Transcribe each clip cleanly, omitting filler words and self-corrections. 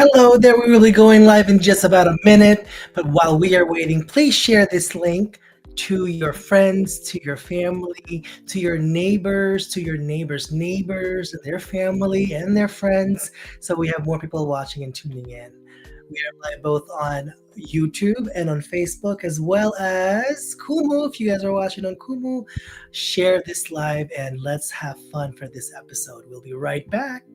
Hello there, we will be going live in just about a minute. But while we are waiting, please share this link to your friends, to your family, to your neighbors, to your neighbors' neighbors, and their family and their friends. So we have more people watching and tuning in. We are live both on YouTube and on Facebook, as well as Kumu. If you guys are watching on Kumu, share this live and let's have fun for this episode. We'll be right back.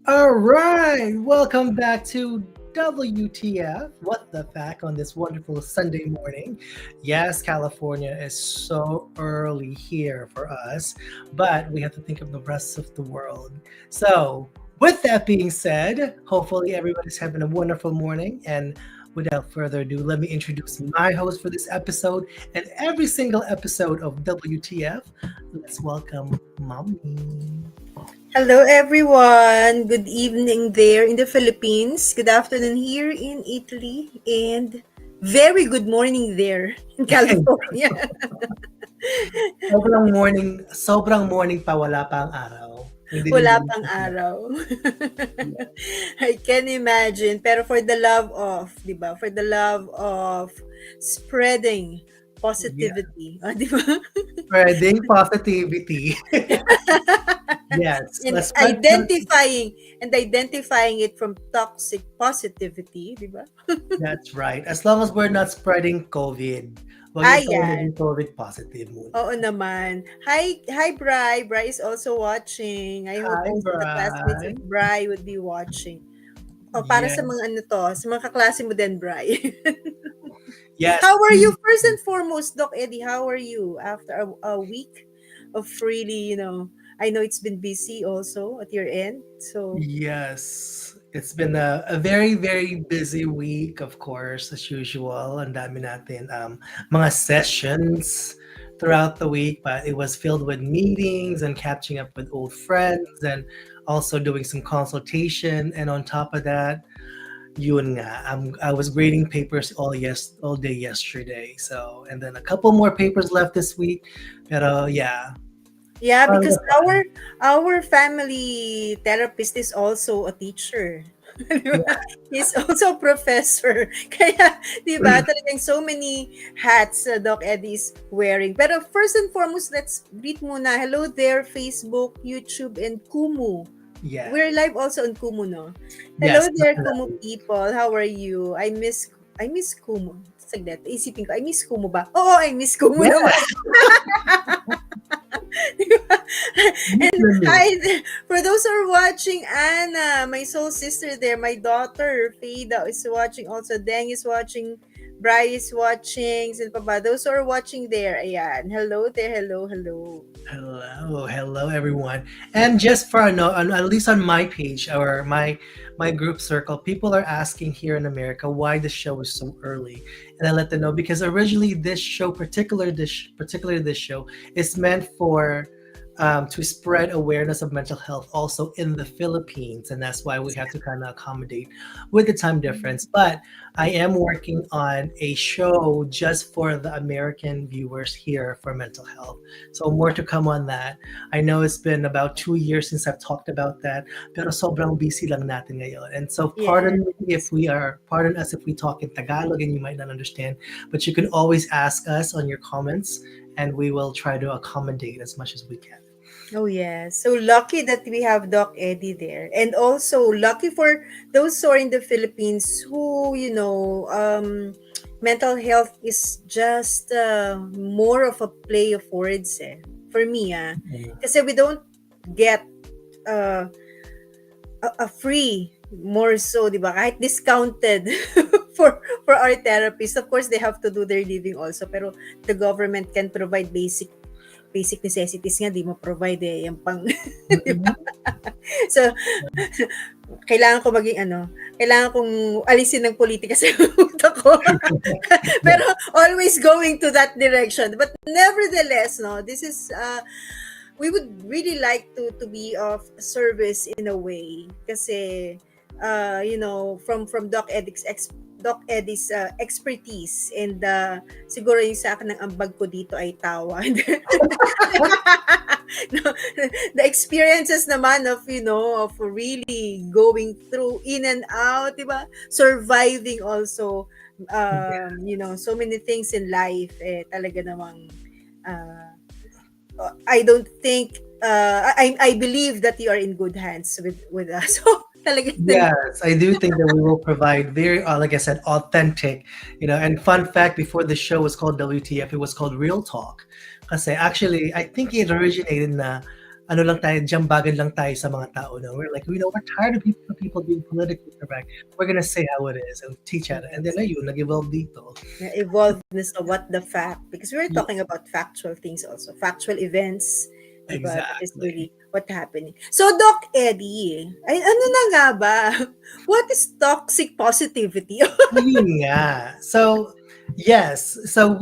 All right, welcome back to WTF, What the Fact, on this wonderful Sunday morning. Yes, California is so early here for us, but we have to think of the rest of the world. So, with that being said, hopefully everybody's having a wonderful morning. And without further ado, let me introduce my host for this episode and every single episode of WTF. Let's welcome Mommy. Hello, everyone. Good evening there in the Philippines. Good afternoon here in Italy. And very good morning there in California. sobrang morning pa, wala pa ang araw. Hindi Wala din- pang araw. I can imagine. Pero for the love of, di ba? For the love of spreading positivity. Oh, di ba? Spreading positivity. Yes. And Let's spread- identifying it from toxic positivity, di ba? That's right. As long as we're not spreading COVID. Huwag yung Ayan. maging COVID positive muna. Oo naman. Hi, Bri. Bri is also watching. I hope Hi, also the classmates Bri. of Bri would be watching. O, para sa Yes. mga ano to, sa mga kaklase mo din, Bri. Yes. How are you? First and foremost, Doc Eddie, how are you after a week of really, I know it's been busy also at your end. So, Yes. It's been a very, very busy week, of course, as usual. Ang dami natin mga sessions throughout the week, but it was filled with meetings and catching up with old friends and also doing some consultation. And on top of that, yun nga, I was grading papers all day yesterday. So, and then a couple more papers left this week. Pero yeah, yeah, because our family therapist is also a teacher. Di Yeah. ba? He's also a professor. Kaya, di ba, talagang so many hats Doc Eddie is wearing. Pero first and foremost, let's greet muna. Hello there, Facebook, YouTube, and Kumu. Yeah. We're live also on Kumu, no? Hello Yes, there, Kumu definitely. people. How are you? I miss Kumu. Saglit, isipin ko, I miss Kumu ba? Oo, I miss Kumu naman. Yes, Di ba? And literally. hi, for those who are watching, Anna, my soul sister there, my daughter, Fada is watching also, Deng is watching, Bri is watching, sino pa ba? Those who are watching there, ayan. Hello there, hello, hello. Hello, everyone. And just for a note, at least on my page or my group circle, people are asking here in America why the show is so early, and I let them know because originally this show, particularly this show, is meant for to spread awareness of mental health also in the Philippines, and that's why we have to kind of accommodate with the time difference. But I am working on a show just for the American viewers here for mental health. So more to come on that. I know it's been about 2 years since I've talked about that, pero sobrang busy lang natin ngayon. And so Yeah. pardon us if we talk in Tagalog and you might not understand, but you can always ask us on your comments and we will try to accommodate as much as we can. Oh yeah, so lucky that we have Doc Eddie there, and also lucky for those who are in the Philippines who mental health is just more of a play of words. For me, Mm. kasi we don't get uh, a free more so, di ba? Kahit discounted for our therapists. Of course, they have to do their living also, pero the government can provide basic necessities nga di mo provide yung pang di ba? Mhm. So kailangan ko maging kailangan kong alisin ng politika sa utak ko. Yeah. Pero always going to that direction. But nevertheless, no, this is we would really like to be of service in a way kasi from Doc Eddie's expertise, and siguro yung sa akin ng ambag ko dito ay tawa. No, the experiences naman of of really going through in and out, diba? Surviving also so many things in life, talaga namang uh, I don't think I believe that you are in good hands with us. So talaga Yes, I do think that we will provide very, like I said, authentic, and fun fact, before the show was called WTF, it was called Real Talk. Kasi actually, I think it originated na, ano lang tayo, jambagan lang tayo sa mga tao. No? We're like, we're tired of people being politically correct. We're gonna say how it is and teach at it. And then ayun, nag-evolve dito. evolvedness of what the fact, because we were Yeah, talking about factual things also, factual events, diba? That is exactly. really what happening. So Doc Eddie, ay ano na nga ba? What is toxic positivity? Ayun nga. So, yes. So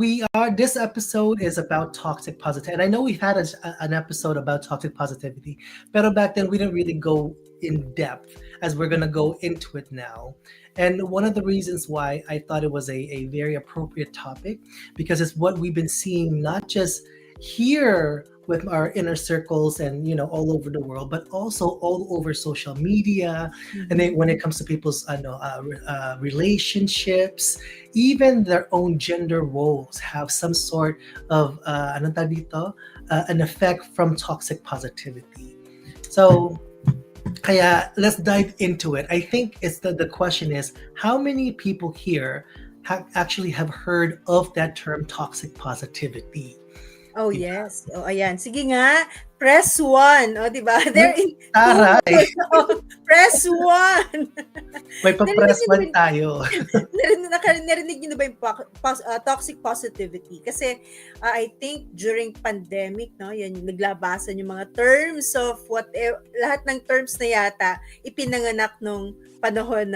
this episode is about toxic positivity. And I know we've had an episode about toxic positivity, but back then we didn't really go in depth as we're going to go into it now. And one of the reasons why I thought it was a very appropriate topic, because it's what we've been seeing, not just here with our inner circles and all over the world, but also all over social media, and then when it comes to people's relationships, even their own gender roles have some sort of ano tawag dito? An effect from toxic positivity. So kaya let's dive into it. I think it's the question is, how many people here actually have heard of that term toxic positivity? Oh, Diba? yes. Oh, ayan. Sige nga, press 1. O, di ba? There in two Taray! words. Oh, press 1. May Narinig pa-press niyo na ba one tayo. narinig niyo na ba yung toxic positivity? Kasi I think during pandemic, no, yan, naglabasan yung mga terms of lahat ng terms na yata ipinanganak nung panahon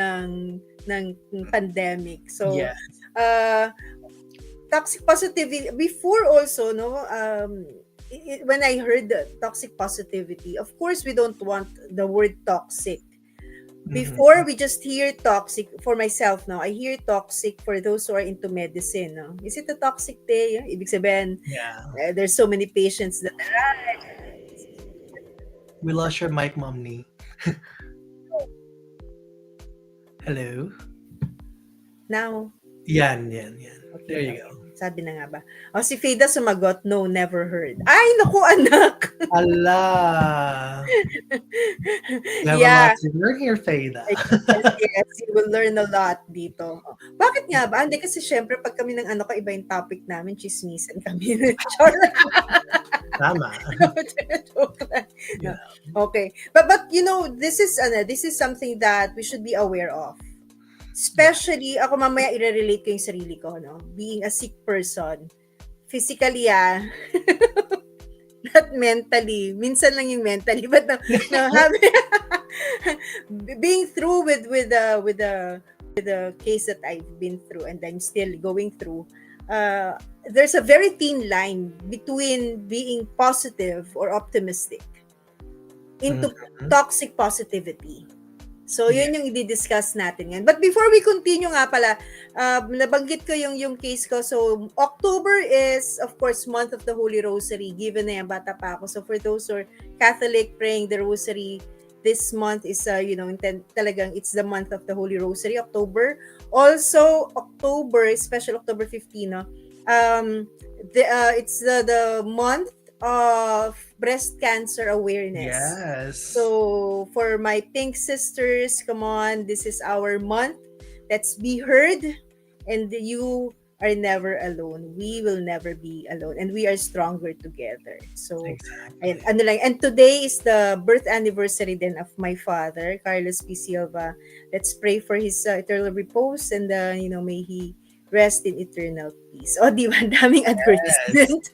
ng pandemic. So, Yeah. uh, toxic positivity before also, no, when I heard the toxic positivity, of course we don't want the word toxic. Before, Mhm. we just hear toxic. For myself now, I hear toxic for those who are into medicine, no? Is it a toxic day? Ibig sabihin, Yeah. there's so many patients that We lost your mic, Momney. Hello. Now, Yan, yan, yan. There okay, you okay. go. Sabi na nga ba? O, si Feda sumagot, no, never heard. Ay, naku, anak! Allah. You have a lot Yeah. to learn here, Faida. Yes, yes, you will learn a lot dito. Oh, bakit nga ba? Hindi kasi syempre pag kami ng ano ko, iba yung topic namin, chismisan kami. Char. Tama. Joke lang. No. Yeah. Okay. But this is something that we should be aware of. Yeah. Especially, ako mamaya i-relate ko yung sarili ko, no? Being a sick person. Physically, not mentally. Minsan lang yung mentally, but no having being through with the case that I've been through and I'm still going through. There's a very thin line between being positive or optimistic into Mhm. toxic positivity. So, yun yung i-discuss natin yan. But before we continue nga pala, nabanggit ko yung case ko. So, October is, of course, month of the Holy Rosary. Given na yan, bata pa ako. So, for those who are Catholic praying the Rosary, this month is, talagang it's the month of the Holy Rosary, October. Also, October, special October 15, no? It's the month of breast cancer awareness. Yes. So, for my pink sisters, come on, this is our month. Let's be heard. And you are never alone. We will never be alone. And we are stronger together. So, Exactly. and today is the birth anniversary then of my father, Carlos P. Silva. Let's pray for his eternal repose and, may he rest in eternal peace. O, di ba? Daming advertisement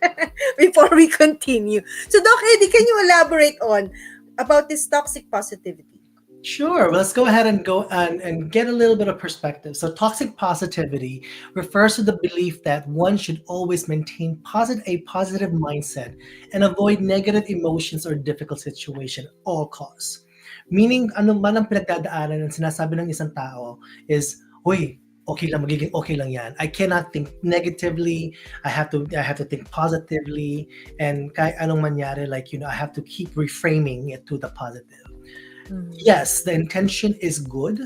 before we continue. So, Doc Eddie, can you elaborate on about this toxic positivity? Sure. Well, let's go ahead and go and get a little bit of perspective. So, toxic positivity refers to the belief that one should always maintain a positive mindset and avoid negative emotions or difficult situation at all costs. Meaning, ano man ang pinagdadaanan ng sinasabi ng isang tao is, "Hoy, okay lang, magiging okay lang yan. I cannot think negatively. I have to think positively, and kahit anong mangyari, I have to keep reframing it to the positive." Yes, the intention is good,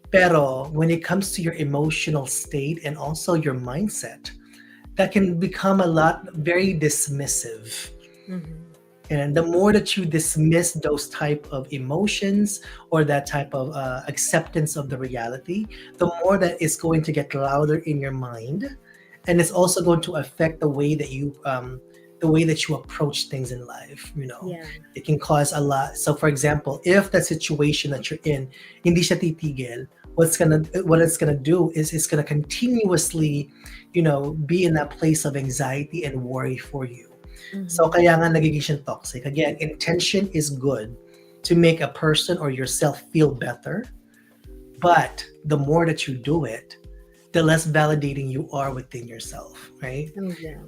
pero when it comes to your emotional state and also your mindset, that can become very dismissive. And the more that you dismiss those type of emotions or that type of acceptance of the reality, the more that it's going to get louder in your mind, and it's also going to affect the way that you approach things in life. Yeah. It can cause a lot. So, for example, if the situation that you're in, hindi siya titigil, what it's gonna do is it's gonna continuously, be in that place of anxiety and worry for you. So kaya nga nagiging siyang toxic. Again, intention is good to make a person or yourself feel better, but the more that you do it, the less validating you are within yourself, right? Oh, yeah.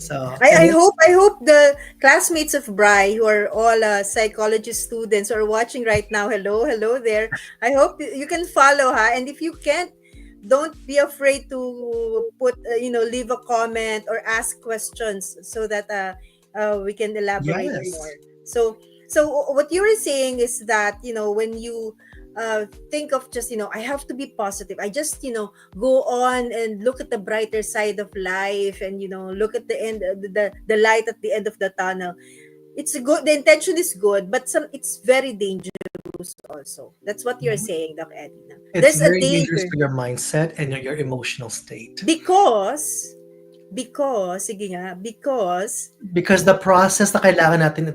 So I hope the classmates of Bri, who are all psychology students, are watching right now. Hello there. I hope you can follow, and if you can't, don't be afraid to put leave a comment or ask questions so that we can elaborate yes. more. So what you were saying is that when you think of just I have to be positive, I just go on and look at the brighter side of life and look at the end, the light at the end of the tunnel. It's good, the intention is good, but it's very dangerous also. That's what you're saying, Doc Eddie. It's There's a very dangerous danger for your mindset and your emotional state. because the process na kailangan natin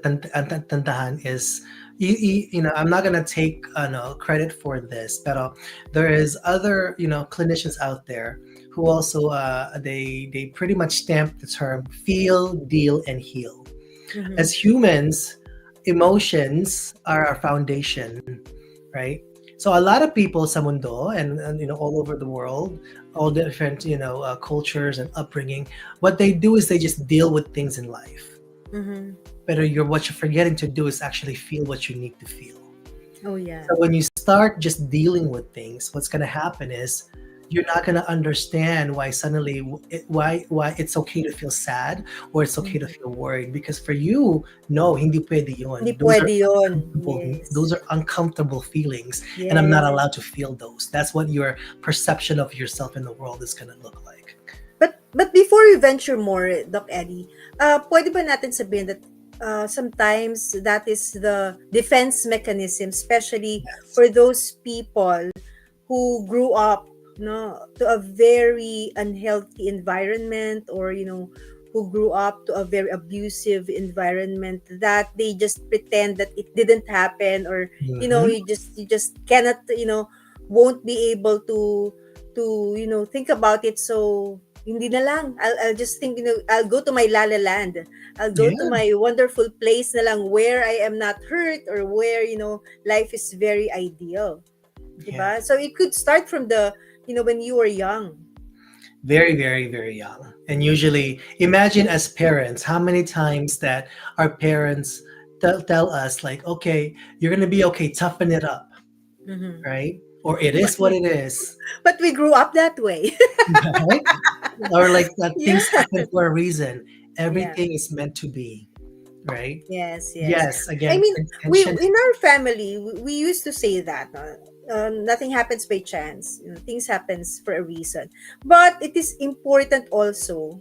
tandahan is I'm not gonna take credit for this, pero there is other clinicians out there who also they pretty much stamp the term feel, deal, and heal. As humans, emotions are our foundation, right? So a lot of people sa mundo and all over the world, all different cultures and upbringing, what they do is they just deal with things in life. But what you're forgetting to do is actually feel what you need to feel. Oh yeah. So when you start just dealing with things, what's going to happen is you're not gonna understand why suddenly why it's okay to feel sad or it's okay to Mhm. feel worried, because for you, no, hindi pwede Hindi yun. puwede yun. Those Yes. are uncomfortable feelings, and I'm not Yes. allowed to feel those. That's what your perception of yourself in the world is gonna look like. But before we venture more, Doc Eddie, pwede ba natin sabihin that sometimes that is the defense mechanism, especially Yes. for those people who grew up, no, to a very unhealthy environment, or who grew up to a very abusive environment, that they just pretend that it didn't happen, or Hmm. you just cannot, won't be able to think about it. So hindi na lang, I'll just think, I'll go to my la la land, I'll go to Yeah. my wonderful place na lang, where I am not hurt, or where life is very ideal. Yeah. Diba? So it could start from when you were young. Very, very, very young. And usually, imagine as parents, how many times that our parents tell us, like, okay, you're going to be okay, toughen it up, Mhm. right? Or it but is what we it is, but we grew up that way. right? Or like that Yeah. things happen for a reason. Yeah. Everything is meant to be, right? Yes, yes. Yes, I again, mean, we intention. in our family, we used to say that nothing happens by chance. Things happens for a reason. But it is important also,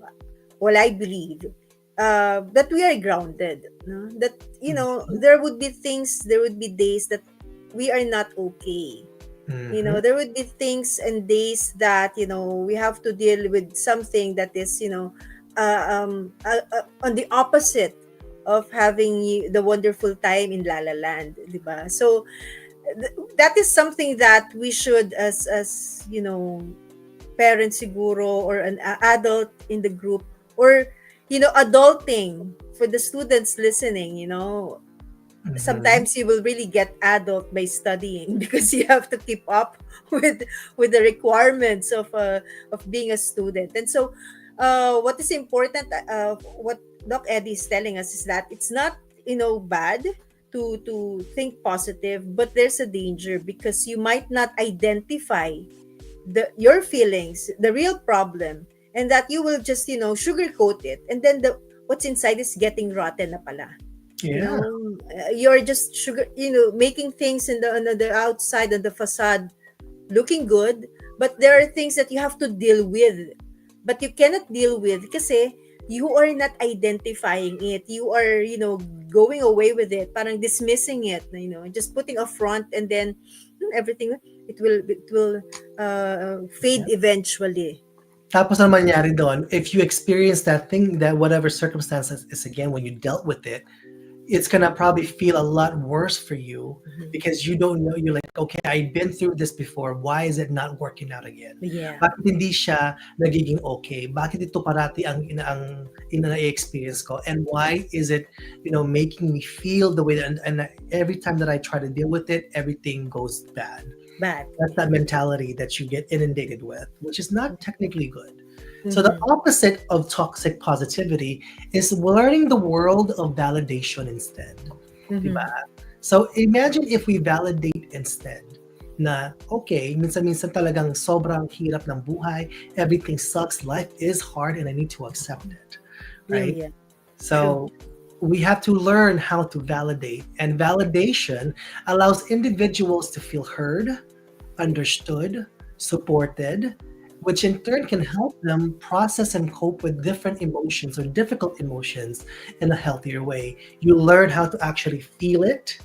well, I believe, that we are grounded. No? That Mhm, there would be things, there would be days that we are not okay. mhm, There would be things and days that we have to deal with something that is on the opposite of having the wonderful time in La La Land, diba? So that is something that we should, as parents siguro, or an adult in the group, or adulting for the students listening. mhm. Sometimes you will really get adult by studying because you have to keep up with the requirements of being a student. And so what is important, what Doc Eddie is telling us, is that it's not bad to think positive, but there's a danger, because you might not identify your feelings, the real problem, and that you will just sugarcoat it, and then the what's inside is getting rotten na pala. Yeah, You're just making things on the outside, on the facade, looking good, but there are things that you have to deal with, but you cannot deal with because you are not identifying it. You are going away with it, parang dismissing it, just putting a front, and then everything, it will fade yeah. eventually. Tapos ang mangyari doon, if you experience that thing, that whatever circumstances is again, when you dealt with it, it's gonna probably feel a lot worse for you Mhm. because you don't know. You're like, okay, I've been through this before. Why is it not working out again? Yeah. Bakit hindi siya nagiging okay? Bakit ito parati ang ina-experience ko? And why is it, making me feel the way that, and every time that I try to deal with it, everything goes bad. Bad. That's that mentality that you get inundated with, which is not technically good. So the Mm-hmm. opposite of toxic positivity is learning the world of validation instead. Diba? Mm-hmm. So imagine if we validate instead na, okay, minsan-minsan talagang sobrang hirap ng buhay, everything sucks, life is hard, and I need to accept it, Yeah, right? yeah. True. So we have to learn how to validate, and validation allows individuals to feel heard, understood, supported, which in turn can help them process and cope with different emotions or difficult emotions in a healthier way. You learn how to actually feel it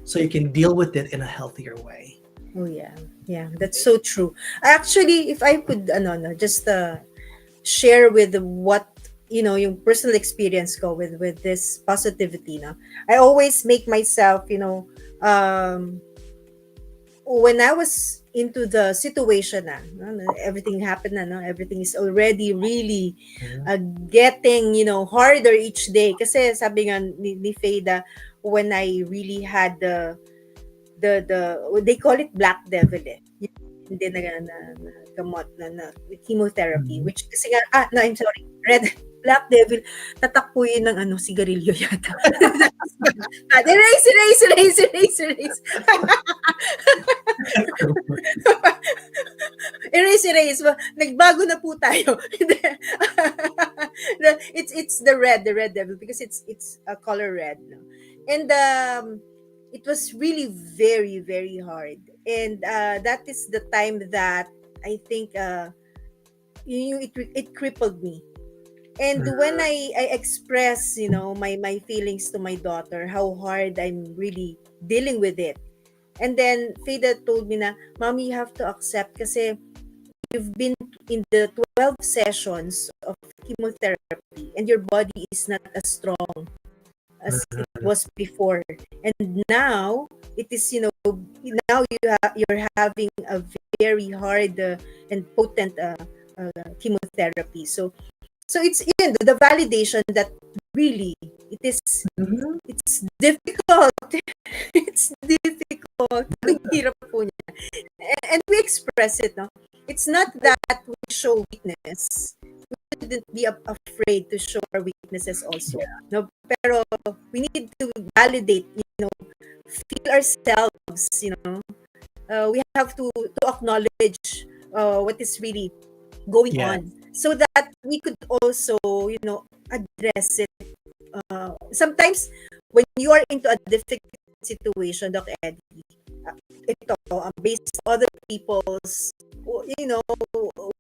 so you can deal with it in a healthier way. Oh yeah, yeah, that's so true. Actually, if I could, just share with what yung personal experience ko with this positivity. Na, I always make myself, when I was into the situation everything happened everything is already really Mhm. getting harder each day. Kasi sabi nga ni Feda, when I really had the they call it black devil hindi na gamot na chemotherapy, Mhm. which kasi nga no, I'm sorry, red black devil, tatakbuhin ng sigarilyo yata. Erase si Reyes, nagbago na po tayo. It's the red devil, because it's a color red, no? And it was really very, very hard. And that is the time that I think it crippled me. And when I express, my feelings to my daughter, how hard I'm really dealing with it. And then Fida told me na, Mommy, you have to accept kasi you've been in the 12 sessions of chemotherapy and your body is not as strong as it was before. And now it is, now you're having a very hard and potent chemotherapy. So it's the validation that really it is it's difficult. It's difficult. Ang hirap po niya. And we express it, no? It's not that we show weakness. We shouldn't be afraid to show our weaknesses also. No, pero we need to validate, feel ourselves, we have to acknowledge what is really going on, so that we could also, address it. Sometimes when you are into a difficult situation, Doc Eddie, ito, based on other people's,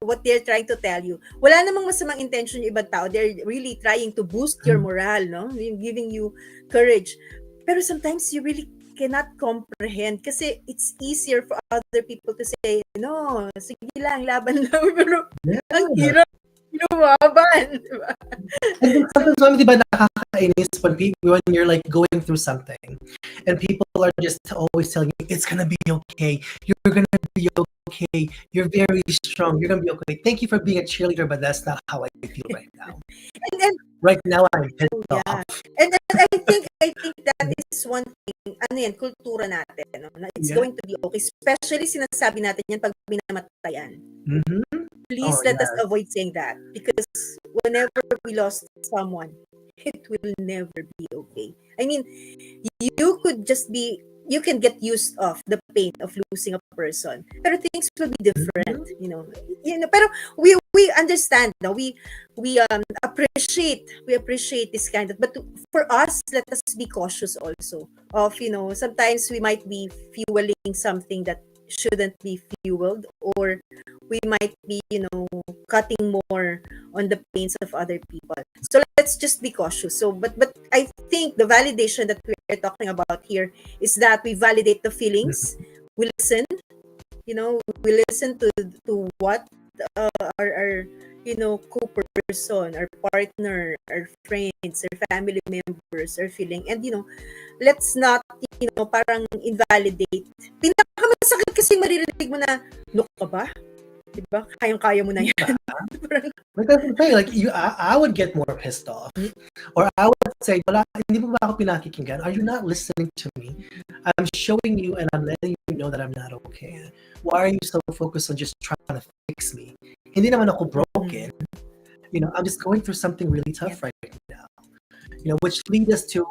what they're trying to tell you. Wala namang masamang intention yung ibang tao. They're really trying to boost your morale, no? Giving you courage. Pero sometimes you really cannot comprehend kasi it's easier for other people to say, no, sige lang, laban lang. Pero ang hirap lumaban, diba? And sometimes, di ba, nakakainis when you're like going through something and people are just always telling you, it's gonna be okay, you're gonna be okay, you're very strong, you're gonna be okay. Thank you for being a cheerleader, but that's not how I feel right now. And right now, I'm pissed off. And I think that is one thing, kultura natin, no? Na it's going to be okay. Especially sinasabi natin yan pag binamatayan. Please let us avoid saying that, because whenever we lost someone, it will never be okay. I mean, you can get used of the pain of losing a person, pero things will be different, pero we understand, no? We appreciate this kind of, but for us, let us be cautious also of, sometimes we might be fueling something that shouldn't be fueled, or we might be, cutting more on the pains of other people. So let's just be cautious. So, but I think the validation that we're talking about here is that we validate the feelings. We listen, we listen to what our co-person, our partner, our friends, our family members are feeling, and let's not parang invalidate. Pinakamasakit kasi maririnig mo na, no ka ba? Diba? Kayang-kaya mo na yan. Like I would get more pissed off, or I would say, hindi mo ba ako pinakikinggan? Are you not listening to me? I'm showing you and I'm letting you know that I'm not okay. Why are you so focused on just trying to fix me? Hindi naman ako broken. I'm just going through something really tough right now. Which leads us to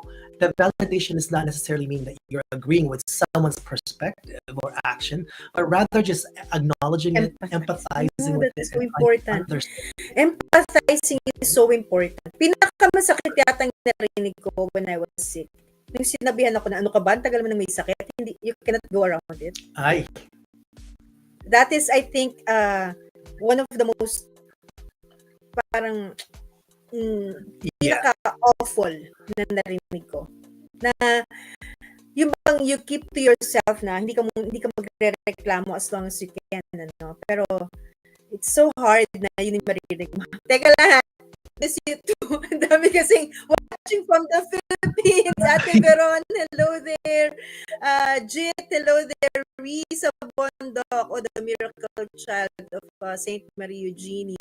the validation does not necessarily mean that you're agreeing with someone's perspective or action, but rather just acknowledging it, empathizing with it. That's so important. Empathizing is so important. Pinakamasakit yata ang narinig ko when I was sick. Nung sinabihan ako na, ano ka ba? Ang tagal mo nang may sakit. You cannot go around it. Ay. That is, I think, one of the most parang pinaka-awful na narinig ko. Na yung bang you keep to yourself na hindi ka magre-reklamo as long as you can, pero it's so hard na yun yung maririnig mo. Teka lang, miss you too. Ang dami kasing watching from the Philippines. Ate Veron, hello there. Jit, hello there. Risa Bondok, the miracle child of Saint Marie Eugenie,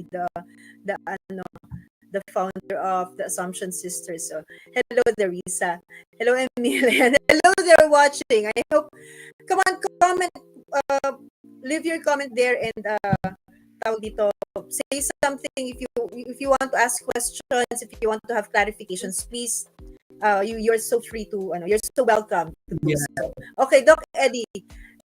the founder of the Assumption Sisters. So, hello there, Risa. Hello, Emilia. Hello there, watching. I hope, come on, comment, leave your comment there, and tawag dito, say something if you want to ask questions, if you want to have clarifications, please. You're so free to, you're so welcome to do so. Okay, Doc Eddie,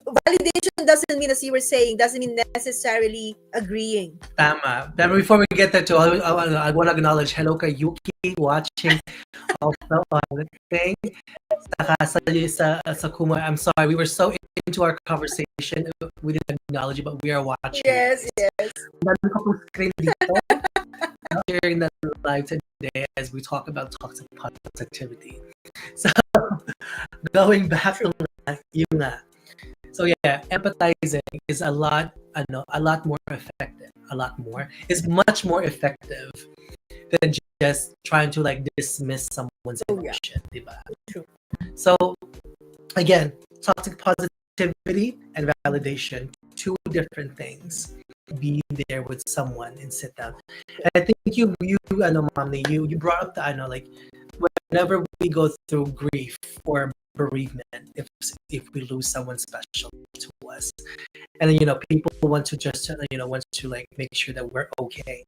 validation doesn't mean, as you were saying, doesn't mean necessarily agreeing. Tama. But before we get there, I want to acknowledge hello kay Yuki watching also on the thing. Saka sa Kuma, I'm sorry, we were so into our conversation, we didn't acknowledge you, but we are watching. Yes, yes. Dami ko pong screen dito. Sharing that live today as we talk about toxic positivity. So, going back to yun nga. So yeah, empathizing is a lot more effective. Is much more effective than just trying to like dismiss someone's emotion, diba? True. So again, toxic positivity and validation, two different things. Be there with someone and sit down. And I think you Mommy, you brought up the like whenever we go through grief or bereavement, if we lose someone special to us, and people want to just want to like make sure that we're okay,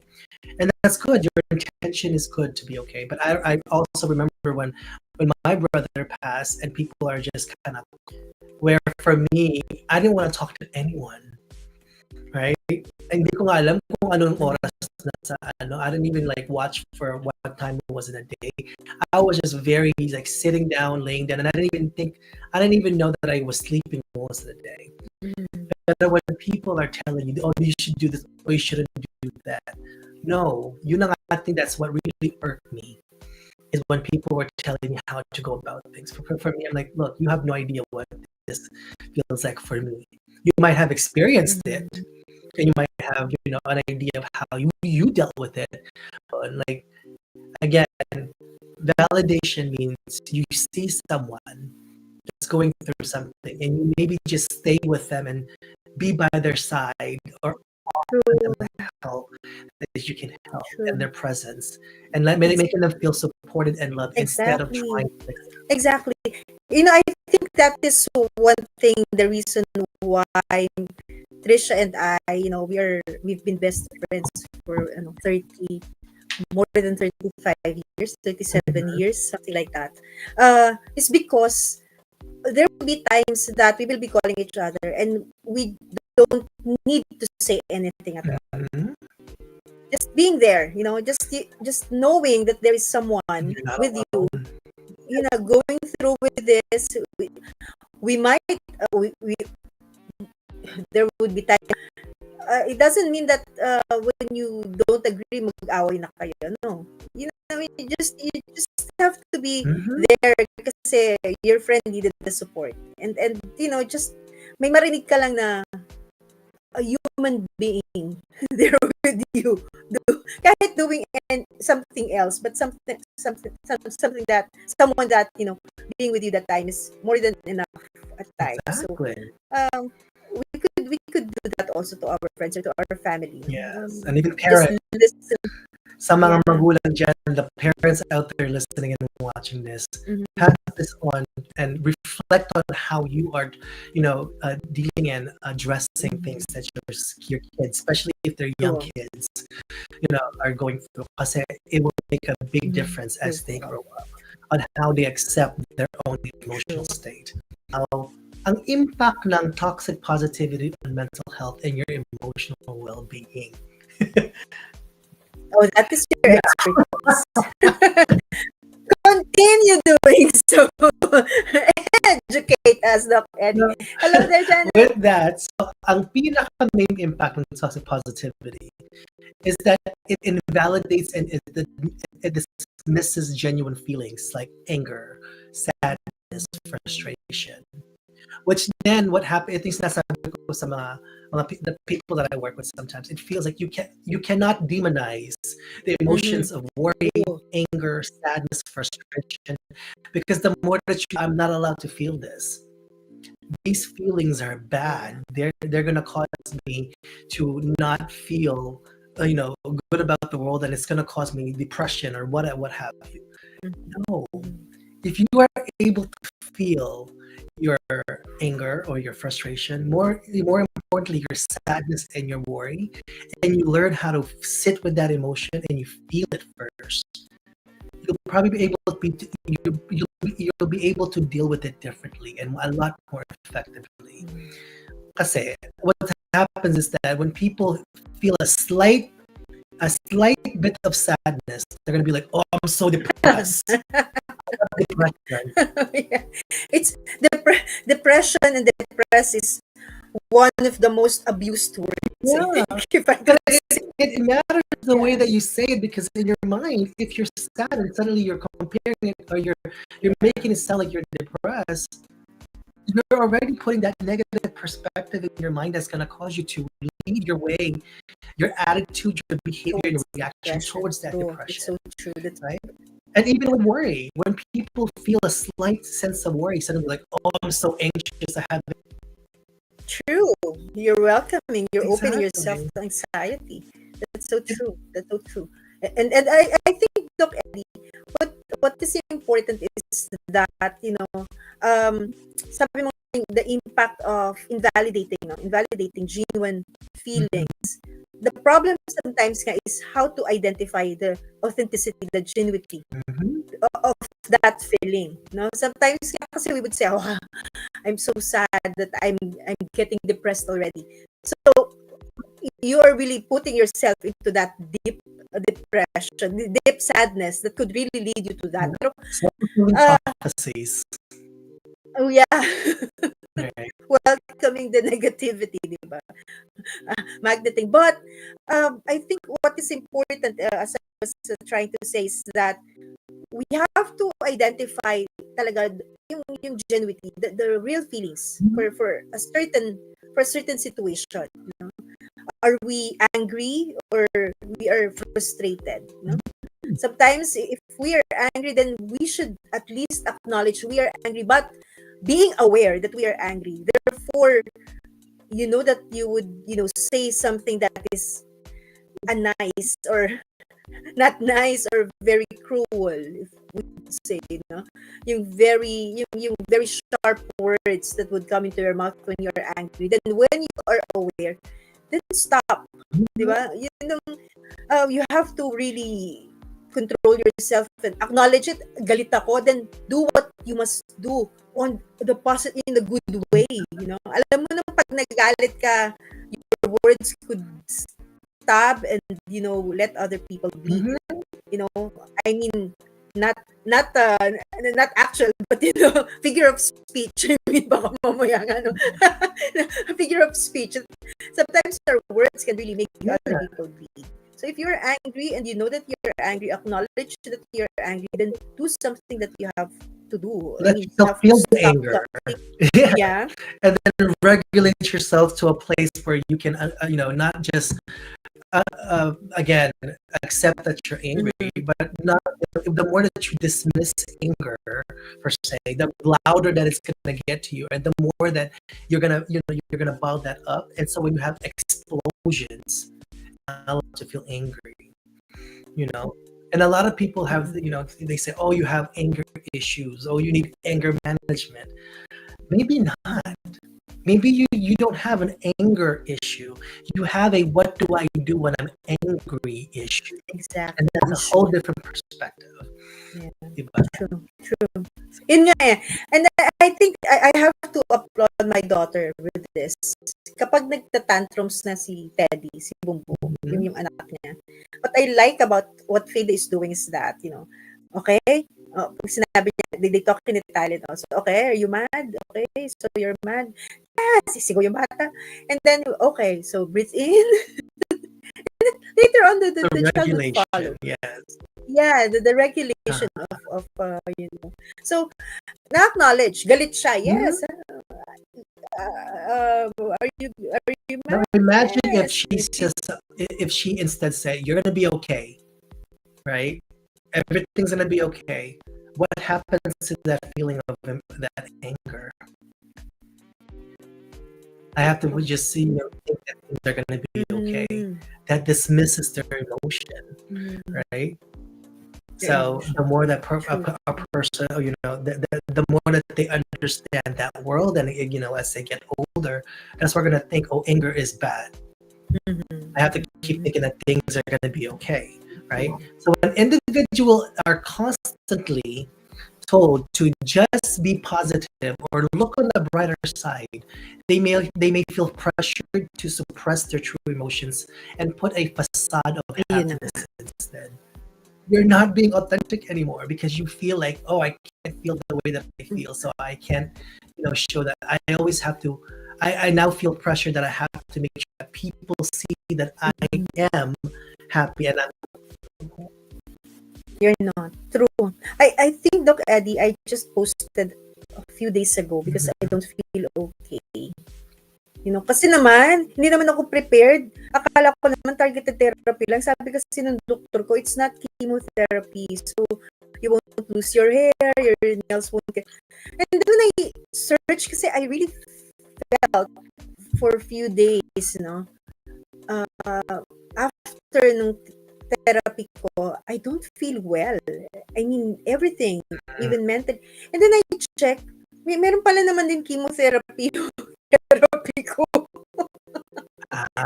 and that's good. Your intention is good to be okay. But I also remember when my brother passed, and people are just kind of where for me, I didn't want to talk to anyone. Right? Hindi ko nga alam kung anong oras na sa I didn't even like watch for what time it was in a day. I was just very like sitting down, laying down, and I didn't even know that I was sleeping most of the day. But when people are telling you, oh, you should do this, or you shouldn't do that. No, I think that's what really irked me, is when people were telling me how to go about things. For me, I'm like, look, you have no idea what this feels like for me. You might have experienced it, and you might have an idea of how you dealt with it, but like again, validation means you see someone that's going through something, and you maybe just stay with them and be by their side, or offer them the help that you can help in their presence, and making them feel supported and loved instead of trying to fix it. Exactly. I think that is one thing, the reason why Trisha and I, we've been best friends for more than 35 years, 37 years, something like that. It's because there will be times that we will be calling each other and we don't need to say anything at all. Just being there, just knowing that there is someone with you, going through with this. We might, there would be time. It doesn't mean that when you don't agree, mag-away na kayo. No. You just have to be there kasi your friend needed the support. And just may marinig ka lang na a human being there with you. Kahit doing something else, but something that someone that being with you that time is more than enough at times. Exactly. So we could do that also to our friends or to our family. Yes, and even parents. Sa mga magulang dyan, the parents out there listening and watching this, pass this on and reflect on how you are, dealing and addressing things that your kids, especially if they're young kids, are going through. Kasi it will make a big difference as they grow up on how they accept their own emotional state. Ang impact ng toxic positivity on mental health and your emotional well-being. Oh, that is your expertise. Continue doing so. Educate us, Doc Eddie. Hello there, Janet. With that, so ang pinaka-main impact ng toxic positivity is that it invalidates and it dismisses genuine feelings like anger, sadness, frustration. Which then what happens, ito yung sinasabi ko sa the people that I work with sometimes, it feels like you cannot demonize the emotions of worry, anger, sadness, frustration, because the more that I'm not allowed to feel this. These feelings are bad. They're gonna cause me to not feel good about the world, and it's gonna cause me depression or what have you. No. If you are able to feel your anger or your frustration, more importantly, your sadness and your worry, and you learn how to sit with that emotion and you feel it first, you'll probably be able to you'll be able to deal with it differently and a lot more effectively. Kasi what happens is that when people feel a slight bit of sadness, they're gonna be like, "Oh, I'm so depressed." Depression. Yeah. It's depression and depress is one of the most abused words, I Yeah, think, if I but could say. it matters the way Yeah. that you say it because in your mind, if you're sad and suddenly you're comparing it or you're making it sound like you're depressed, you're already putting that negative perspective in your mind that's gonna cause you to lead your way, your attitude, your behavior, and your Towards reaction depression. towards that True. It's depression, so true. That's right? And even with worry, when people feel a slight sense of worry, suddenly like, "Oh, I'm so anxious. I have true. You're welcoming. You're opening yourself exactly." to anxiety. That's so true. That's so true. And I think, look, Eddie, what is important is that, sabi mo, the impact of invalidating genuine Mhm, feelings. The problem sometimes nga is how to identify the authenticity, the genuinity mhm. of that feeling. No, sometimes nga kasi we would say, "Oh, I'm so sad that I'm getting depressed already." So you are really putting yourself into that deep depression, deep sadness that could really lead you to that. Yeah. Pero, Self-fulfilling uh, prophecies, oh yeah, right? welcoming the negativity, di ba? Magneting. But I think what is important, as I was trying to say, is that we have to identify talaga yung genuinity, the real feelings Mhm. for a certain situation. Are we angry or we are frustrated? Sometimes if we are angry, then we should at least acknowledge we are angry, but being aware that we are angry. Therefore, you know that you would, say something that is a nice or not nice or very cruel, if we could say, yung very sharp words that would come into your mouth when you are angry. Then when you are aware, then stop. Di ba? You have to really control yourself and acknowledge it. Galit ako, then do what you must do on the positive, in the good way. Alam mo na pag nagalit ka, your words could stab and let other people bleed. Mhm. I mean, not not actual, but figure of speech. I mean, baka mamaya nga, figure of speech. Sometimes our words can really make other Yeah, people bleed. So if you're angry and you know that you're angry, acknowledge that you're angry, then do something that you have to do. I let mean, you yourself have to feel the stop anger. something. Yeah, Yeah. and then regulate yourself to a place where you can, not just again accept that you're angry, Mhm. but not the more that you dismiss anger per se, the louder that it's gonna get to you, and the more that you're gonna bottle that up, and so when you have explosions, I love to feel angry, you know. And a lot of people have, Mhm. they say, "Oh, you have anger issues. Oh, you need anger management." Maybe not. Maybe you don't have an anger issue. You have a what do I do when I'm angry issue. And Exactly. that's a whole Issue. different perspective. Yeah. Diba? True. True. Yun nga eh. And I think I have to applaud my daughter with this. Kapag nagtatantrums na si Teddy, si Bumbum, Mhm. yung anak niya. What I like about what Frida is doing is that, okay, pag sinabi niya, they talk in Italian also. Okay, are you mad? Okay, so you're mad? Yes, sisigaw yung bata. And then, okay, so breathe in. Later on, the, The the child would regulation, follow. yes. Yeah, the regulation Uh-huh. of. So, na-acknowledge, galit siya. Mhm. Yes. Are you Now mad? imagine if Yes. she's just if she instead said, "You're gonna be okay, right? Everything's gonna be okay." What happens to that feeling of that anger? I have to just see, think that things are gonna be okay. Mm, That dismisses their emotion, mm, right? your So the emotion. more that True. a person, the more that they understand that world, and as they get older, that's where we're gonna think, oh, anger is bad. Mhm. I have to keep thinking that things are gonna be okay, right? So when individuals are constantly told to just be positive or look on the brighter side, they may feel pressured to suppress their true emotions and put a facade of Yun na happiness nga. instead. You're not being authentic anymore because you feel like, oh, I can't feel the way that I feel, so I can't, show that. I always have to. I now feel pressure that I have to make sure that people see that I am happy and I'm. You're not. True. I think, Doc Eddie, I just posted a few days ago because I don't feel okay. Kasi naman, hindi naman ako prepared. Akala ko naman targeted therapy lang. Sabi kasi ng doktor ko, it's not chemotherapy. So, you won't lose your hair, your nails won't get... And then when I search, kasi I really felt for a few days, after nung therapy ko, I don't feel well. I mean, everything, even mental. And then I check, meron pala naman din chemotherapy therapy ko.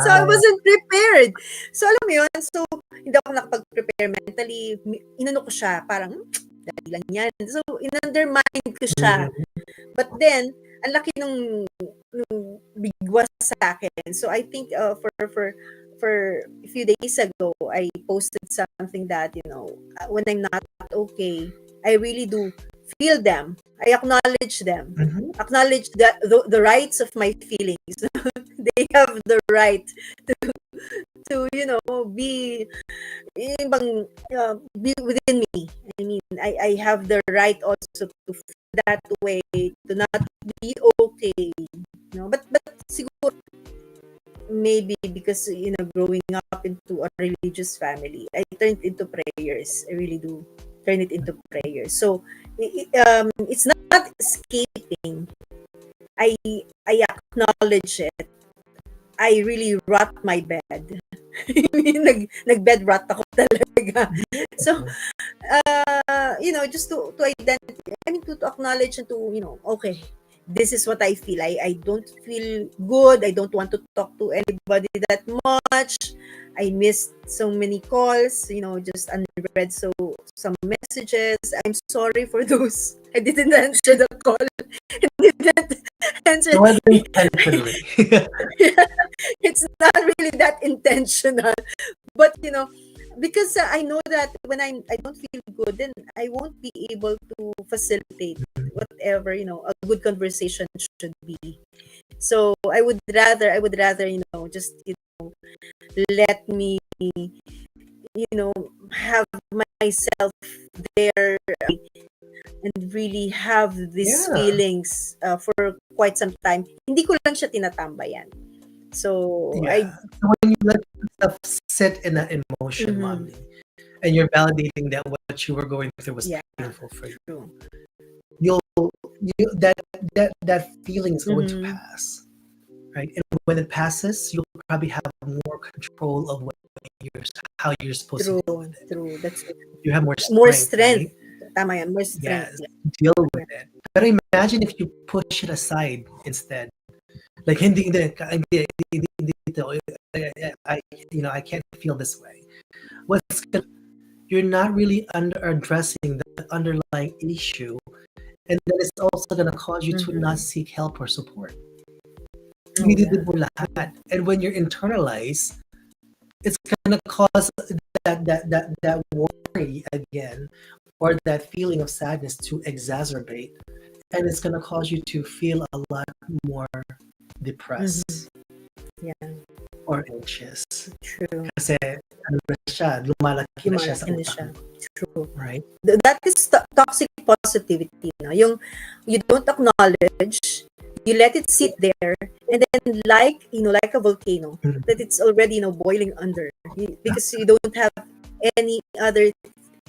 So, I wasn't prepared. So, alam mo yun? So, hindi ako nakapag-prepare mentally. Inano ko siya, parang, dali lang yan. So, in-undermine ko siya. But then, ang laki nung bigwas sa akin. So, I think for a few days ago, I posted something that, when I'm not okay, I really do feel them. I acknowledge them. Acknowledge that the rights of my feelings. They have the right to be be within me. I mean, I have the right also to feel that way, to not be okay. But siguro maybe because growing up into a religious family, I turned into prayers. I really do turn it into prayers. So it's not escaping. I acknowledge it. I really rot my bed. Nag-bed rot ako talaga. So, just to identify, I mean, to acknowledge and to, okay, this is what I feel. I don't feel good. I don't want to talk to anybody that much. I missed so many calls, just unread some messages. I'm sorry for those. I didn't answer the call. I didn't answer. It wasn't intentionally. It's not really that intentional. But, because I know that when I don't feel good, then I won't be able to facilitate whatever, a good conversation should be. So I would rather, just, let me, have myself there and really have these feelings for quite some time. Hindi ko lang siya tinatambayan. So, So when you let yourself sit in that emotion, Mommy, and you're validating that what you were going through was painful for you, that feeling is going to pass, right? And when it passes, you'll probably have more control of how you're supposed to deal with it. True. That's You have more more strength. strength. Tama yan, more strength. Yes, deal with it. But imagine if you push it aside instead. Like hindi I can't feel this way. You're not really addressing the underlying issue, and then it's also going to cause you to not seek help or support. And when you're internalized, it's going to cause that worry again, or that feeling of sadness to exacerbate, and it's going to cause you to feel a lot more depressed or anxious. True. Kasi lumalaki na siya sa utak. True. Right? That is toxic positivity. You don't acknowledge, you let it sit there, and then like a volcano, that it's already boiling under because you don't have any other,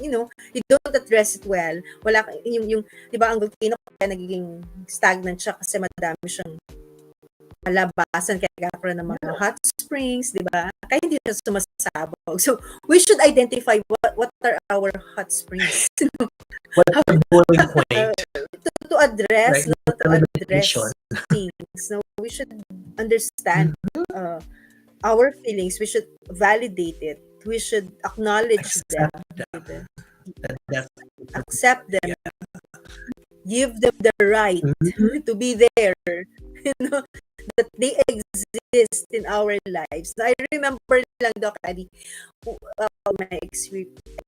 you don't address it well. Wala yung 'di ba ang volcano kaya nagiging stagnant siya kasi madami siyang labasan, kaya nagkakaroon ng mga hot springs, di ba? Kaya hindi na sumasabog. So, we should identify what are our hot springs. What's the boiling point? To address, Right? not to address things. No, we should understand our feelings. We should validate it. We should acknowledge them. Accept them. Accept them. give them the right Mhm. to be there, you know, that they exist in our lives. I remember lang, Doc Adi, my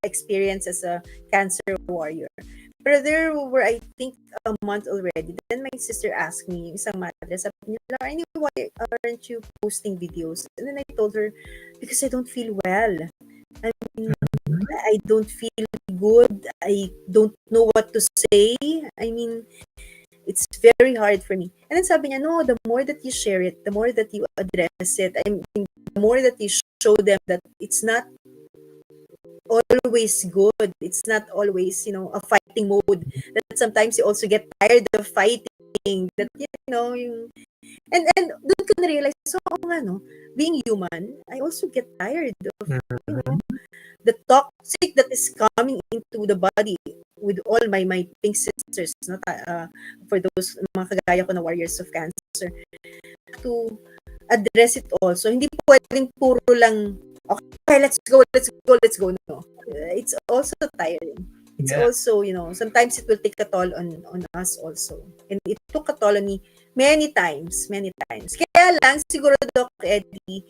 experience as a cancer warrior. But there were, I think, a month already. Then my sister asked me, isang madre, sabi niya, "Laura, anyway, why aren't you posting videos?" And then I told her, because I don't feel well. I mean, Mhm. I don't feel good. I don't know what to say. I mean, it's very hard for me. And then sabi niya, no, the more that you share it, the more that you address it, I mean, the more that you show them that it's not always good. It's not always, a fighting mode. That sometimes you also get tired of fighting. That, yung, and doon ko na-realize, so, nga, no, being human, I also get tired of, Mhm. the toxic that is coming into the body with all my pink sisters, no, for those mga kagaya ko na warriors of cancer, to address it also. Hindi pwedeng puro lang, okay, let's go, no. It's also tiring. It's Yeah. also, sometimes it will take a toll on us also. And it took a toll on me many times, many times. Kaya lang, siguro, Doc Eddie,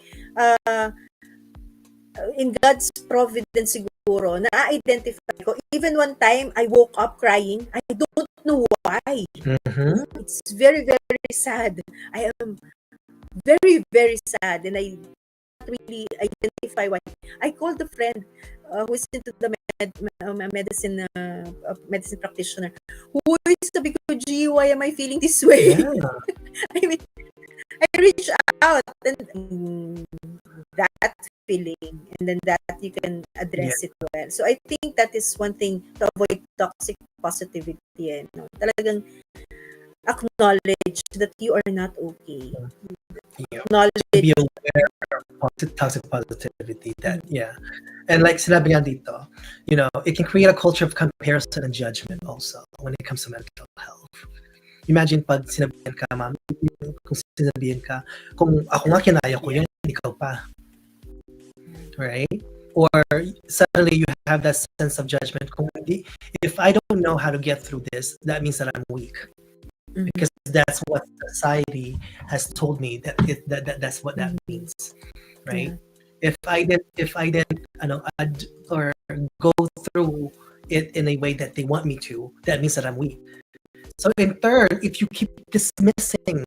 in God's providence siguro, na-identify ko. Even one time, I woke up crying. I don't know why. Mhm. It's very, very sad. I am very, very sad, and I don't really identify why. I called a friend who is into the medicine practitioner. Who is, sabi ko, gee, why am I feeling this way? Yeah. I mean, I reach out, and that feeling, and then that you can Yeah. address it well. So I think that is one thing to avoid toxic positivity. Talagang acknowledge that you are not okay. Yeah. To be Acknowledge. aware of toxic positivity. That, yeah. And like sinabi nga dito, it can create a culture of comparison and judgment also when it comes to mental health. Imagine pag sinabihan ka, ma'am, kung sinabihan ka, kung ako nga kinaya ko yan, ikaw pa. Right? Or suddenly you have that sense of judgment. If I don't know how to get through this, that means that I'm weak. Because that's what society has told me that's what that means, right? Yeah. If I didn't or go through it in a way that they want me to, that means that I'm weak. So in turn, if you keep dismissing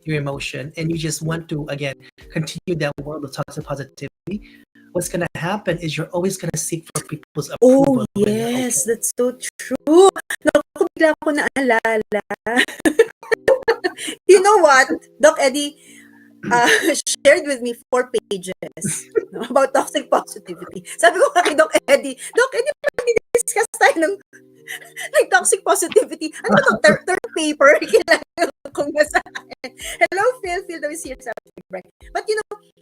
your emotion and you just want to again continue that world of toxic positivity, what's gonna happen is you're always gonna seek for people's approval Oh, when you're okay. yes, that's so true. Naku, bigla ko naalala. You know what? Doc Eddie shared with me 4 pages about toxic positivity. Sabi ko kay Doc Eddie, Doc Eddie, discuss tayo ng toxic positivity. Ano ba to? Third paper? Kailangan kong basahin. Hello, Phil daw is here sa break. But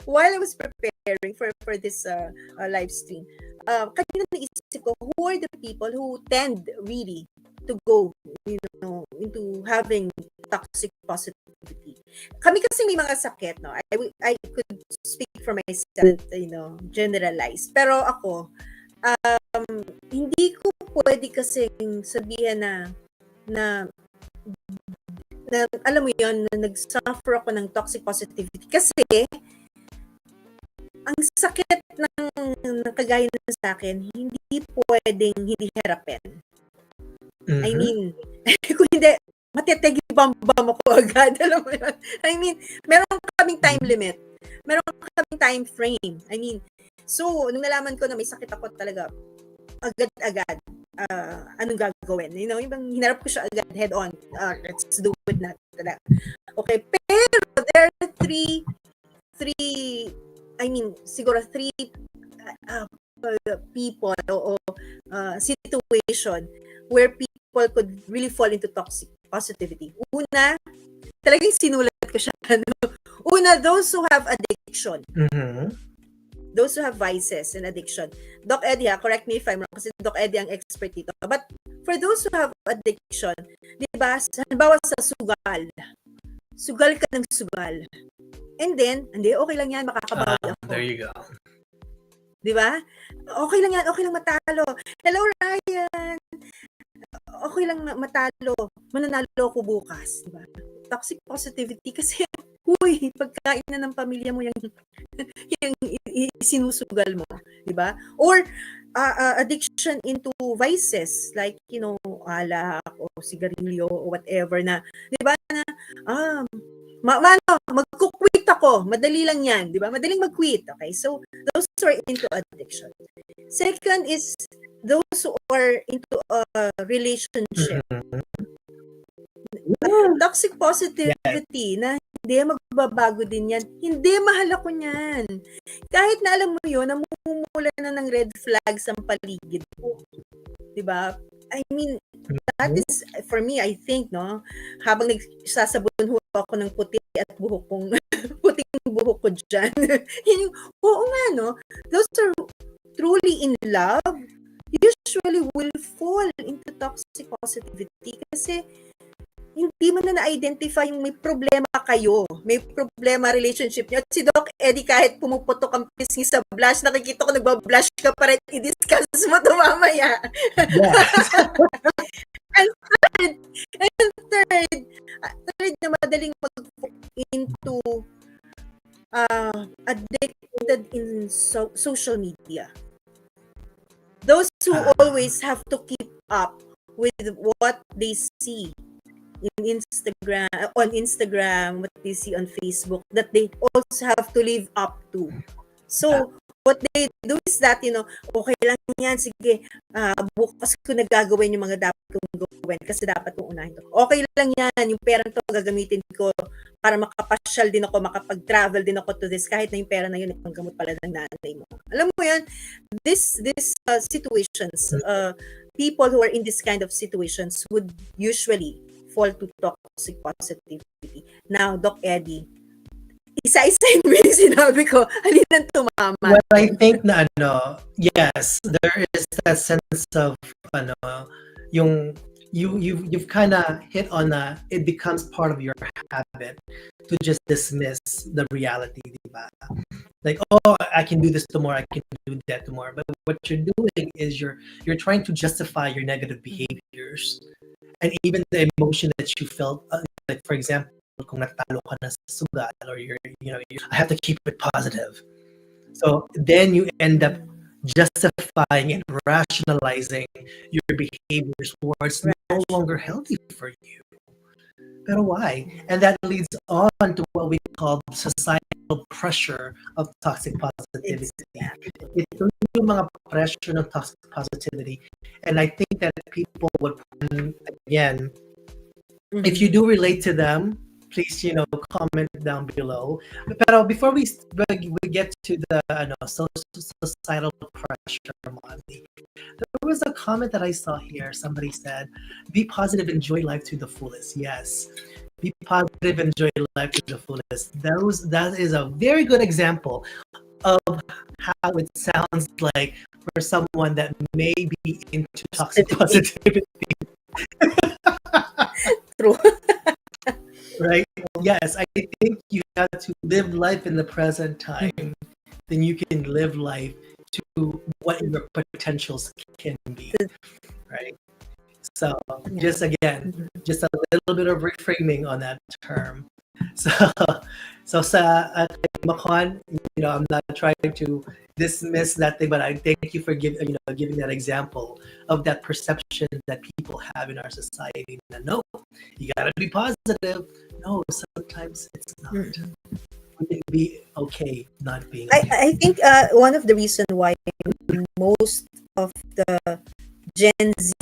while I was preparing for this live stream, kanina naisip ko, who are the people who tend really to go, into having toxic positivity? Kami kasi may mga sakit, no? I could speak for myself, generalize. Pero ako, hindi ko pwede kasing sabihan na alam mo yon, na nag-suffer ako ng toxic positivity kasi ang sakit ng kagaya na sa akin, hindi pwedeng hindi harapin. I mean, kung hindi, matetegi-bam-bam ako agad. Alam mo yun? I mean, meron kaming time limit. Meron kaming time frame. I mean, so, nung nalaman ko na may sakit ako talaga, agad-agad, anong gagawin? Yung hinarap ko siya agad, head on. Let's do it na. Okay, pero there are three, siguro three people o situation where people could really fall into toxic positivity. Una, talagang sinulat ko siya. Una, those who have addiction. Those who have vices and addiction. Doc Eddie, correct me if I'm wrong kasi Doc Eddie ang expert dito. But for those who have addiction, di ba, halimbawa sa sugal. Sugal ka ng sugal. And then, hindi, okay lang yan, makakabawi ako. There you go. Di ba? Okay lang yan, okay lang matalo. Hello, Ryan! okay lang na matalo, mananalo ako bukas, 'di ba? Toxic positivity kasi, huy, pagkain na ng pamilya mo yung sinusugal mo, 'di ba? Or addiction into vices like, alak o sigarilyo o whatever na, 'di ba, na ah, ano, magku-quit ako, madali lang 'yan, 'di ba? Madaling mag-quit, okay? So, those who are into addiction. Second is those who are into a relationship. Toxic Yes. positivity na hindi magbabago din yan. Hindi, mahal ako niyan. Kahit na alam mo yun, namumula na ng red flags ang paligid mo. Diba? I mean, that is, for me, I think, no, habang nagsasabon ho ako ng puti at buhok kong, puting buhok ko dyan, oo nga, no, those are truly in love, usually will fall into toxic positivity kasi hindi mo na na-identify yung may problema kayo, may problema relationship niyo. At si Doc Eddie, kahit pumuputok ang pisngi sa blush, nakikita ko nagbablush ka pa rin, i-discuss mo ito mamaya. Yes. and third, third na madaling into addicted in social media. Those who always have to keep up with what they see on Instagram, what they see on Facebook, that they also have to live up to. So, what they do is that, okay lang yan, sige, bukas ko na gagawin yung mga dapat kong gawin kasi dapat kong unahin to. Okay lang yan, yung pera to gagamitin ko para makapasyal din ako, makapag-travel din ako to this, kahit na yung pera na yun, ang gamot pala ng nanay mo. Alam mo yan, this situations, people who are in this kind of situations would usually fall to toxic positivity. Now, Doc Eddie, isa-isahin mo yung sinabi ko. Alin ang tumama? Well, I think na yes, there is that sense of you've kind of hit on it becomes part of your habit to just dismiss the reality, diba? Like, oh, I can do this tomorrow, I can do that tomorrow. But what you're doing is you're trying to justify your negative behaviors. And even the emotion that you felt, like for example, kung natalo ka na sa sugal, or I have to keep it positive. So then you end up justifying and rationalizing your behaviors towards no longer healthy for you. Pero why? And that leads on to what we call societal pressure of toxic positivity. Ito yung mga pressure ng toxic positivity. And I think that people would, again, if you do relate to them, please, comment down below. Pero before we get to the societal pressure, Monty, there was a comment that I saw here. Somebody said, "Be positive, enjoy life to the fullest." Yes, be positive, enjoy life to the fullest. That is a very good example of how it sounds like for someone that may be into toxic positivity. True. Right? Yes, I think you have to live life in the present time. Then you can live life to what your potentials can be. Right? So, just again, just a little bit of reframing on that term. So sa Makwan, I'm not trying to dismiss that thing, but I thank you for giving that example of that perception that people have in our society. No, you gotta be positive. No, sometimes it's not. We can be okay not being okay. I think one of the reasons why most of the Gen Z,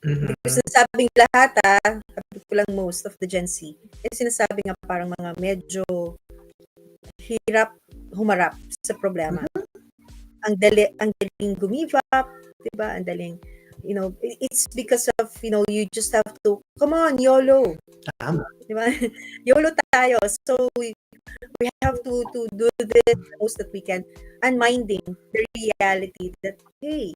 because sinasabing lahat, sabi ko lang most of the Gen Z, sinasabi nga parang mga medyo hirap humarap sa problema. Ang daling gumive up, diba? Ang daling, it's because of, you just have to, come on, YOLO. Tama. Diba? YOLO tayo. So, we have to do this the most that we can, and minding the reality that, hey,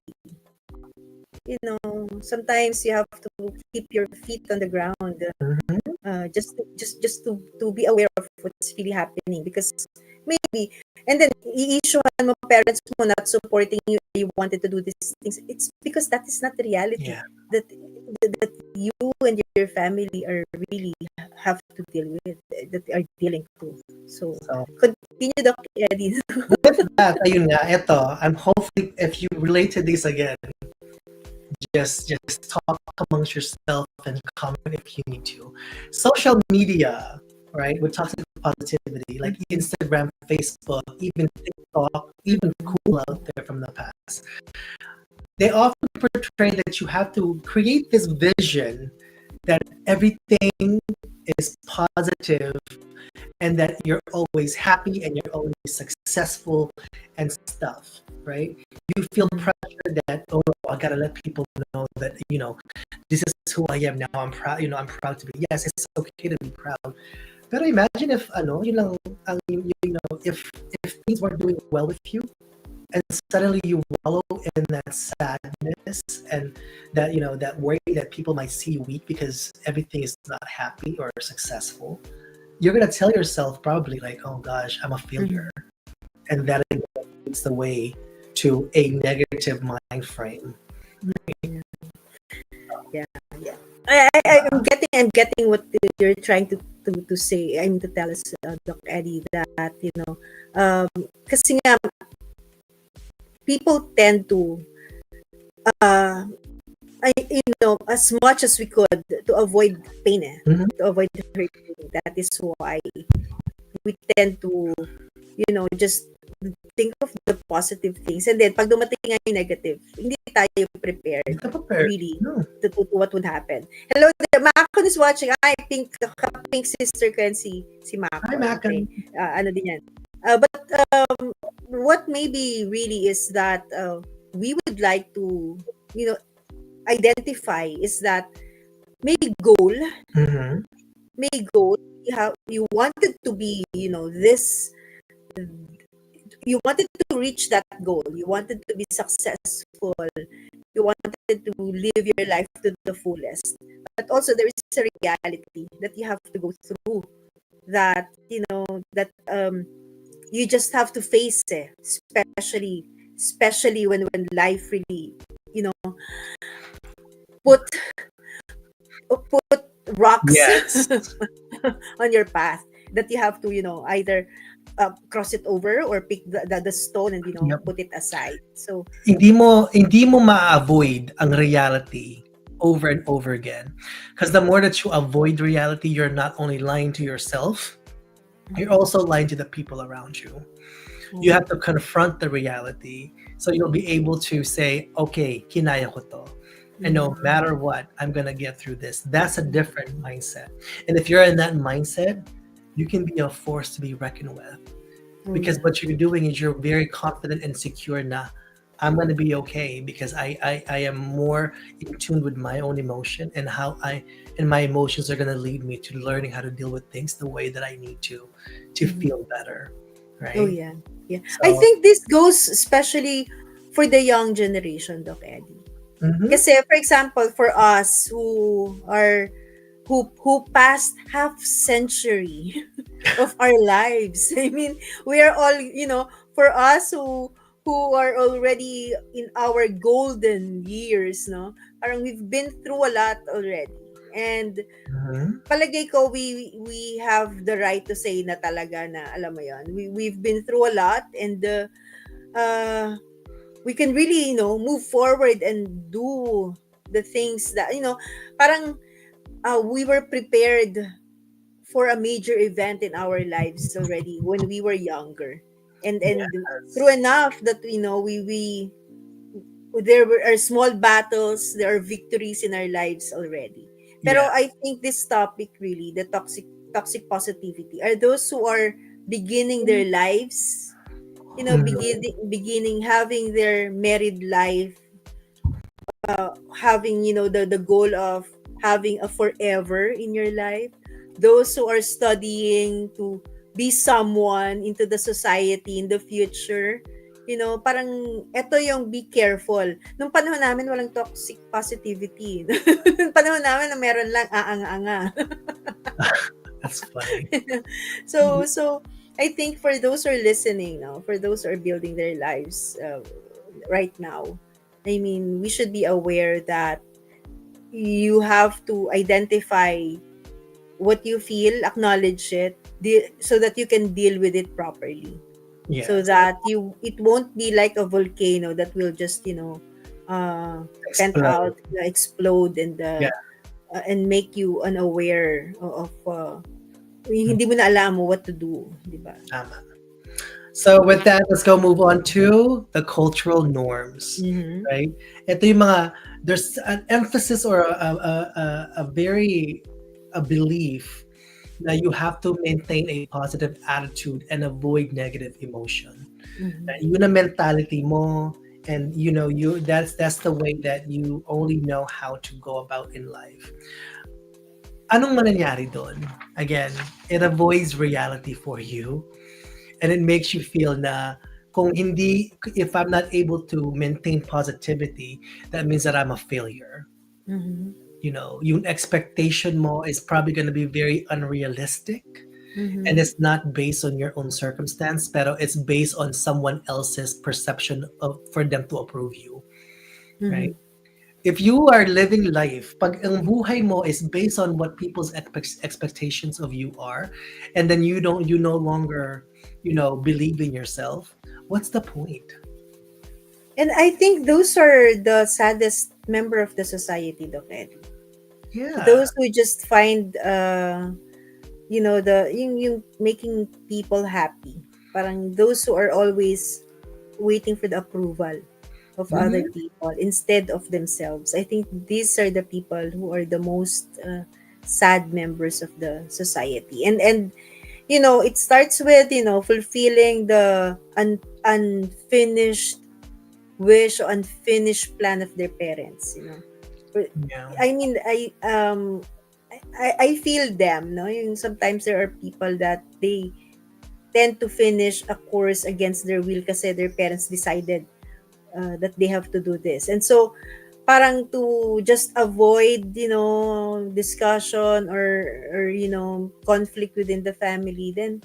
sometimes you have to keep your feet on the ground, just to be aware of what's really happening, because maybe And then i-issuehan mo parents mo not supporting you, you wanted to do these things. It's because that is not the reality Yeah. that that you and your family are really have to deal with, that are dealing to. So So continue, Doc Eddie. with that, ayun nga, ito, I'm hopefully if you relate to this again, just talk amongst yourself and comment if you need to. Social media, right, with toxic positivity, like Instagram, Facebook, even TikTok, even cool out there from the past, they often portray that you have to create this vision that everything is positive and that you're always happy and you're always successful and stuff, right? You feel pressure that, oh, I gotta let people know that, this is who I am now. I'm proud, I'm proud to be. Yes, it's okay to be proud. But imagine if, yun lang, if things weren't doing well with you, and suddenly you wallow in that sadness and that, that worry that people might see you weak because everything is not happy or successful. You're gonna tell yourself probably like, "Oh gosh, I'm a failure," and that leads the way to a negative mind frame. Yeah, yeah. I'm getting what you're trying to say. I mean to tell us, Doc Eddie, that kasi nga people tend to as much as we could to avoid pain, Mhm. to avoid hurting. That is why we tend to, just think of the positive things. And then, pag dumating nga yung negative, hindi tayo prepared, Hindi ka prepared. really, No. to what would happen. Hello, Makon is watching. I think pink sister ko yan si Hi, Makon. Mac. Okay. Ano din yan. But what maybe really is that we would like to, identify is that may goal, Mhm. may goal, you wanted to be, this, you wanted to reach that goal, you wanted to be successful, you wanted to live your life to the fullest, but also there is a reality that you have to go through, that that you just have to face it, especially when life really, you know put put rocks Yes. on your path, that you have to, either cross it over or pick the stone and, Yep. put it aside. So Hindi mo ma-avoid ang reality over and over again. Because the more that you avoid reality, you're not only lying to yourself, you're also lying to the people around you. You have to confront the reality so you'll be able to say, okay, kinaya ko to. And no matter what, I'm gonna get through this. That's a different mindset. And if you're in that mindset, you can be a force to be reckoned with. Because what you're doing is you're very confident and secure na I'm gonna be okay because I am more in tune with my own emotion and and my emotions are gonna lead me to learning how to deal with things the way that I need to feel better. Right. Oh yeah, yeah. I So think this goes especially for the young generation, Doc Eddie. mhm. Kasi for example, for us who passed half century of our lives. I mean, we are all, for us who are already in our golden years, no? Parang we've been through a lot already. And Mhm. palagay ko we have the right to say na talaga na, alam mo yon, we've been through a lot, and uh we can really, move forward and do the things that, parang we were prepared for a major event in our lives already when we were younger. And Yes. true enough that, we there are small battles, there are victories in our lives already. Pero Yeah. I think this topic really, the toxic positivity, are those who are beginning their lives, Mhm. beginning having their married life, having, the goal of having a forever in your life, those who are studying to be someone into the society in the future, parang eto yung be careful. Nung panahon namin walang toxic positivity. Nung panahon namin na meron lang aanga-anga. That's funny. so I think for those who are listening now, for those who are building their lives right now, I mean, we should be aware that you have to identify what you feel, acknowledge it, so that you can deal with it properly. So Yes, that you it won't be like a volcano that will just, uh, vent explode. out, explode, Yeah. and make you unaware of hindi mo na alam mo what to do, di ba? Tama. So with that, let's go move on to the cultural norms, Mm-hmm. right? Ito yung mga, there's an emphasis or a very a belief that you have to maintain a positive attitude and avoid negative emotion. Mm-hmm. Yun ang mentality mo, and you that's the way that you only know how to go about in life. Anong mangyayari doon? Again, it avoids reality for you, and it makes you feel na kung hindi, if I'm not able to maintain positivity, that means that I'm a failure. Mm-hmm. Yung expectation mo is probably going to be very unrealistic, and Mm-hmm. it's not based on your own circumstance, pero it's based on someone else's perception of for them to approve you, Mm-hmm. right? If you are living life, pag ang buhay mo is based on what people's expectations of you are, and then you no longer, believe in yourself, what's the point? And I think those are the saddest member of the society, Doc Eddie. Yeah. Those who just find, yung making people happy. Parang those who are always waiting for the approval of other Mhm. people instead of themselves. I think these are the people who are the most sad members of the society. And it starts with, fulfilling the unfinished wish or unfinished plan of their parents. Yeah. I mean, I feel them, no? Sometimes there are people that they tend to finish a course against their will kasi their parents decided that they have to do this. And so, parang to just avoid, discussion or conflict within the family, then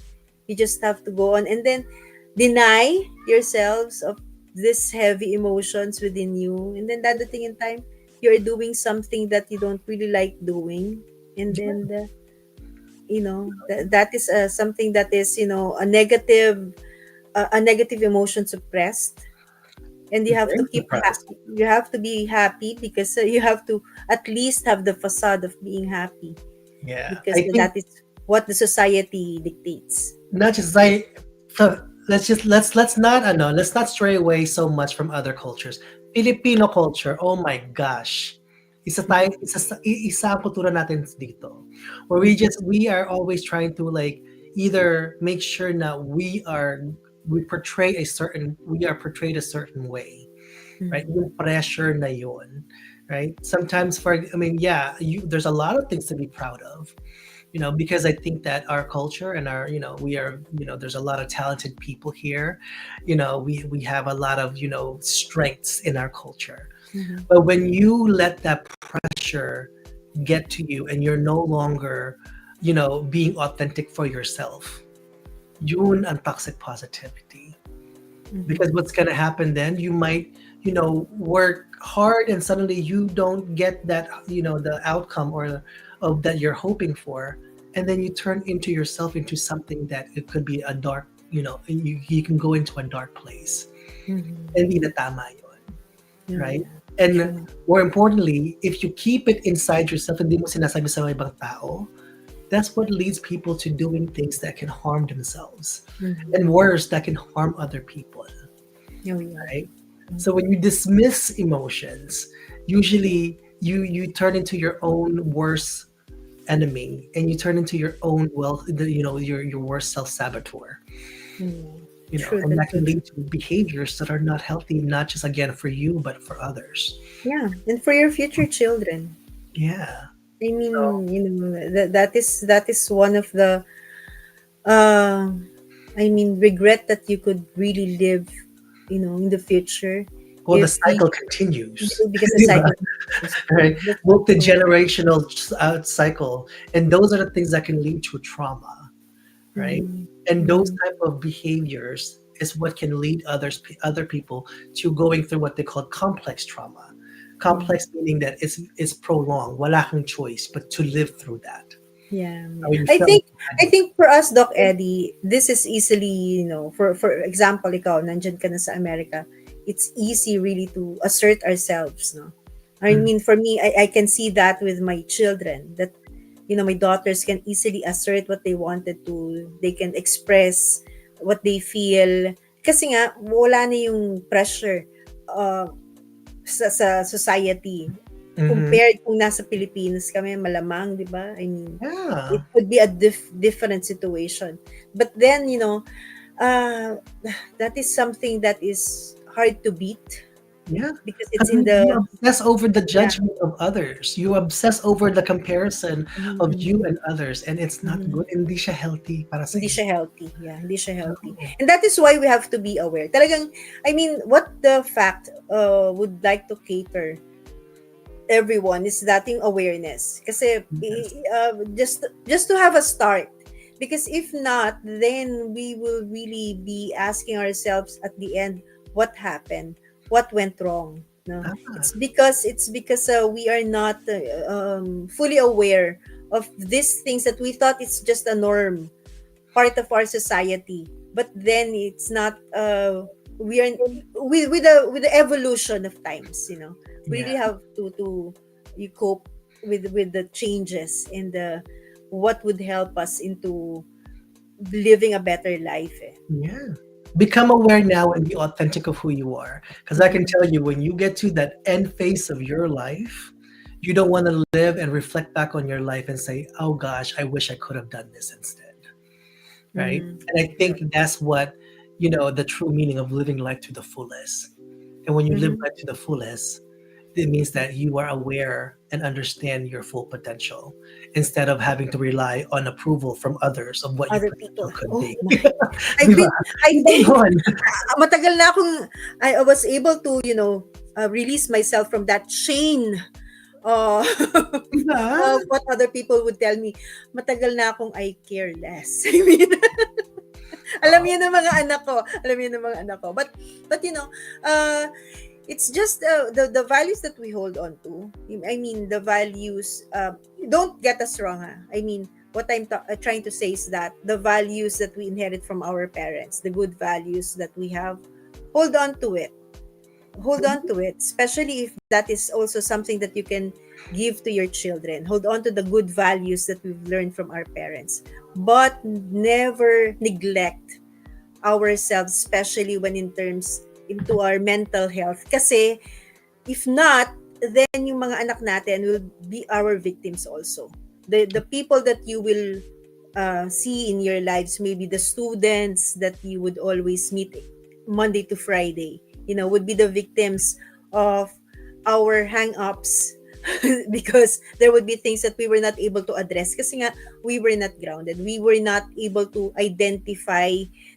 you just have to go on and then deny yourselves of this heavy emotions within you. And then dadating in time, you're doing something that you don't really like doing. And then, that is something that is, a negative emotion suppressed, and you have to Very keep surprised. you have to be happy because you have to at least have the facade of being happy Yeah, because I think that is what the society dictates. not just like, so let's not stray away so much from other cultures. Filipino culture, oh my gosh. Isa ang kultura natin dito. Where we are always trying to, like, either make sure that we are portrayed a certain way, right? Mhm. Yung pressure na yun, right? Sometimes, I mean, yeah, there's a lot of things to be proud of, because I think that our culture and our, we are, there's a lot of talented people here. We have a lot of, strengths in our culture. Mhm. But when you let that pressure get to you and you're no longer, being authentic for yourself, yun ang toxic positivity. Because Mhm. what's going to happen then, you might, work hard and suddenly you don't get that, the outcome or of that you're hoping for, and then you turn into yourself into something that it could be a dark, you can go into a dark place. Mhm. Hindi na tama yun, Oh, right? yeah. And True. more importantly, if you keep it inside yourself, hindi mo sinasabi sa ibang tao, that's what leads people to doing things that can harm themselves, Mhm. and worse, that can harm other people, Oh, yeah. right? So when you dismiss emotions, usually you turn into your own worst enemy, and you turn into your own, well, your worst self-saboteur, Mm. True. and That's that so can true. lead to behaviors that are not healthy, not just again for you but for others. Yeah, and for your future children. Yeah. I So mean, that is one of the uh regret that you could really live, in the future well, the if you cycle continues. because the Di ba? cycle is Right? true. That's true. Multi-generational cycle, and those are the things that can lead to trauma, right? Mhm. And those Mhm. type of behaviors is what can lead other people to going through what they call complex trauma. Mhm. Complex meaning that it's prolonged, wala kang choice but to live through that. Yeah, Or yeah. you I feel like think you had I no think for us, Doc Eddie, this is easily, for example, ikaw, nandyan ka na sa America, it's easy really to assert ourselves, no? I choice. mean, for me, I can see that with my children, that, my daughters can easily assert what they wanted to. They can express what they feel. Kasi nga, wala na yung pressure uh, sa society. Mm-hmm. Compared kung nasa Pilipinas kami, malamang, di ba? I mean, Yeah, it could be a different situation. But then, uh, that is something that is hard to beat yeah. because it's Because in you the, obsess over the yeah. judgment of others. You obsess over the comparison of you Mhm, and others, and it's not mhm. good. Hindi siya healthy para sa Hindi inyo. siya healthy. Yeah, hindi siya healthy. Oo. And that is why we have to be aware. Talagang, I mean, what the fact would like to cater everyone is that yung awareness. Kasi Yes. just to have a start. Because if not, then we will really be asking ourselves at the end, what happened? What went wrong? No, Tama. it's because we are not fully aware of these things that we thought it's just a norm, part of our society, but then it's not. We are with the evolution of times, we Yeah. really have to you cope with the changes and the what would help us into living a better life, eh. Yeah. Become aware now and be authentic of who you are. Because I can Mhm. tell you, when you get to that end phase of your life, you don't want to live and reflect back on your life and say, oh gosh, I wish I could have done this instead. Right? Mhm. And I Yep. think that's what, the true meaning of living life to the fullest. And when you live Mhm. life to the fullest, it means that you are aware and understand your full potential instead of having to rely on approval from others of what your Other potential people, could oh be. my, I've Di ba? been I Iba think yun. matagal na akong I was able to, release myself from that chain uh, Di ba? of what other people would tell me. Matagal na akong I care less. I mean, alam Oo. yun ng mga anak ko. Alam yun ng mga anak ko. But uh, it's just the values that we hold on to. I mean, the values, don't get us wrong, ha? I mean, what I'm trying to say is that the values that we inherit from our parents, the good values that we have, hold on to it. Hold on to it, especially if that is also something that you can give to your children. Hold on to the good values that we've learned from our parents, but never neglect ourselves, especially when in terms into our mental health. Kasi if not, then yung mga anak natin will be our victims also. The people that you will see in your lives, maybe the students that you would always meet Monday to Friday, would be the victims of our hang-ups because there would be things that we were not able to address kasi nga we were not grounded. We were not able to identify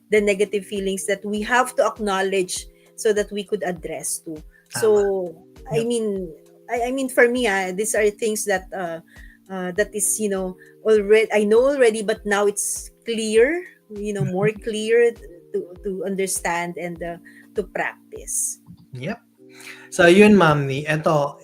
the negative feelings that we have to acknowledge so that we could address to. Tama. So, I Yep. mean, I mean for me, these are things that that is, already I know already, but now it's clear, more clear to understand and to practice. Yep. So yun, Ma'am ito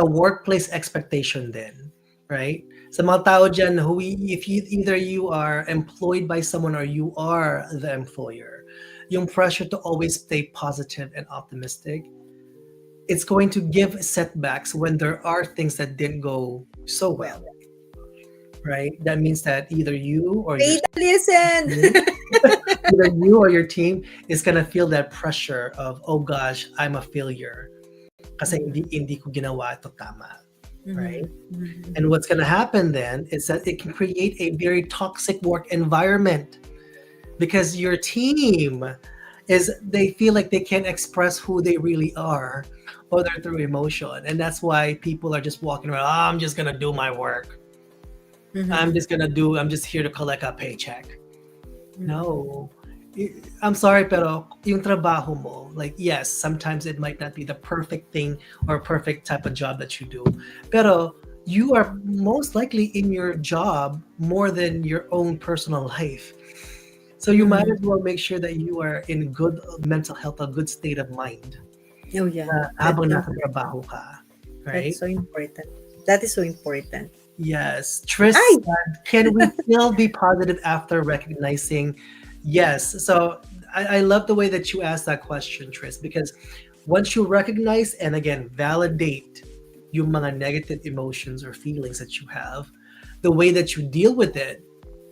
workplace expectation din, right? Sa mga tao dyan who if you either you are employed by someone or you are the employer, yung pressure to always stay positive and optimistic, it's going to give setbacks when there are things that didn't go so Well, well, right? That means that either you or your Ada, listen. team, either you or your team is gonna feel that pressure of, oh gosh, I'm a failure kasi hindi ko ginawa ito tama, right? Mhm, mhm, And mhm. what's gonna happen then is that it can create a very toxic work environment because your team they feel like they can't express who they really are or they're through emotion, and that's why people are just walking around, oh, I'm just gonna do my work, Mhm, I'm just here to collect a paycheck. mhm. No. I'm sorry, pero yung trabaho mo, like, yes, sometimes it might not be the perfect thing or perfect type of job that you do. Pero you are most likely in your job more than your own personal life. So you might Mm-hmm. as well make sure that you are in good mental health, a good state of mind Oh yeah, that's habang so important. nakatrabaho ka, That's right? so important. That is so important. Yes. Tris Ay! said, can we still be positive after recognizing? Yes. So I love the way that you asked that question, Tris, because once you recognize and again validate yung mga negative emotions or feelings that you have, the way that you deal with it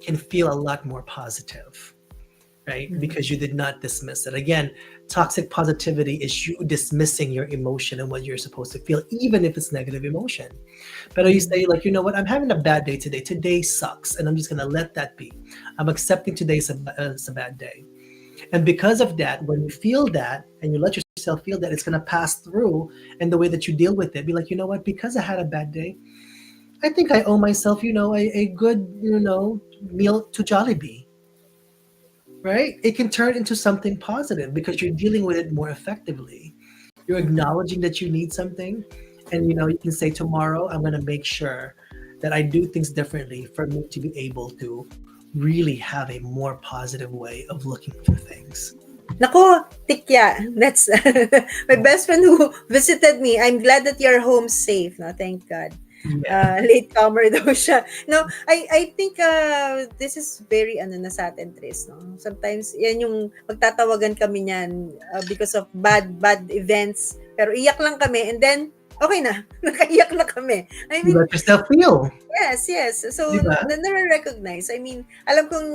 can feel a lot more positive, right? Mhm. Because you did not dismiss it. Again, toxic positivity is you dismissing your emotion and what you're supposed to feel, even if it's negative emotion. But you Mhm. say, like, you know what, I'm having a bad day today. Today sucks. And I'm just going to let that be. I'm accepting today as a bad day. And because of that, when you feel that and you let yourself feel that, it's going to pass through. And the way that you deal with it, be like, you know what, because I had a bad day, I think I owe myself, a good, meal to Jollibee, right? It can turn into something positive because you're dealing with it more effectively. You're acknowledging that you need something, and you can say tomorrow I'm going to make sure that I do things differently for me to be able to really have a more positive way of looking through things. Naku, Tikya, that's my best friend who visited me. I'm glad that you're home safe. No, thank God. Yeah. Late comer daw siya. No, I think this is very ano na sa atin, Tris, no. Sometimes yan yung magtatawagan kami niyan because of bad events. Pero iyak lang kami and then okay na. Nakaiyak na kami. I You mean, let yourself feel, yes, yes. di So ba? na-recognize. I mean, alam kong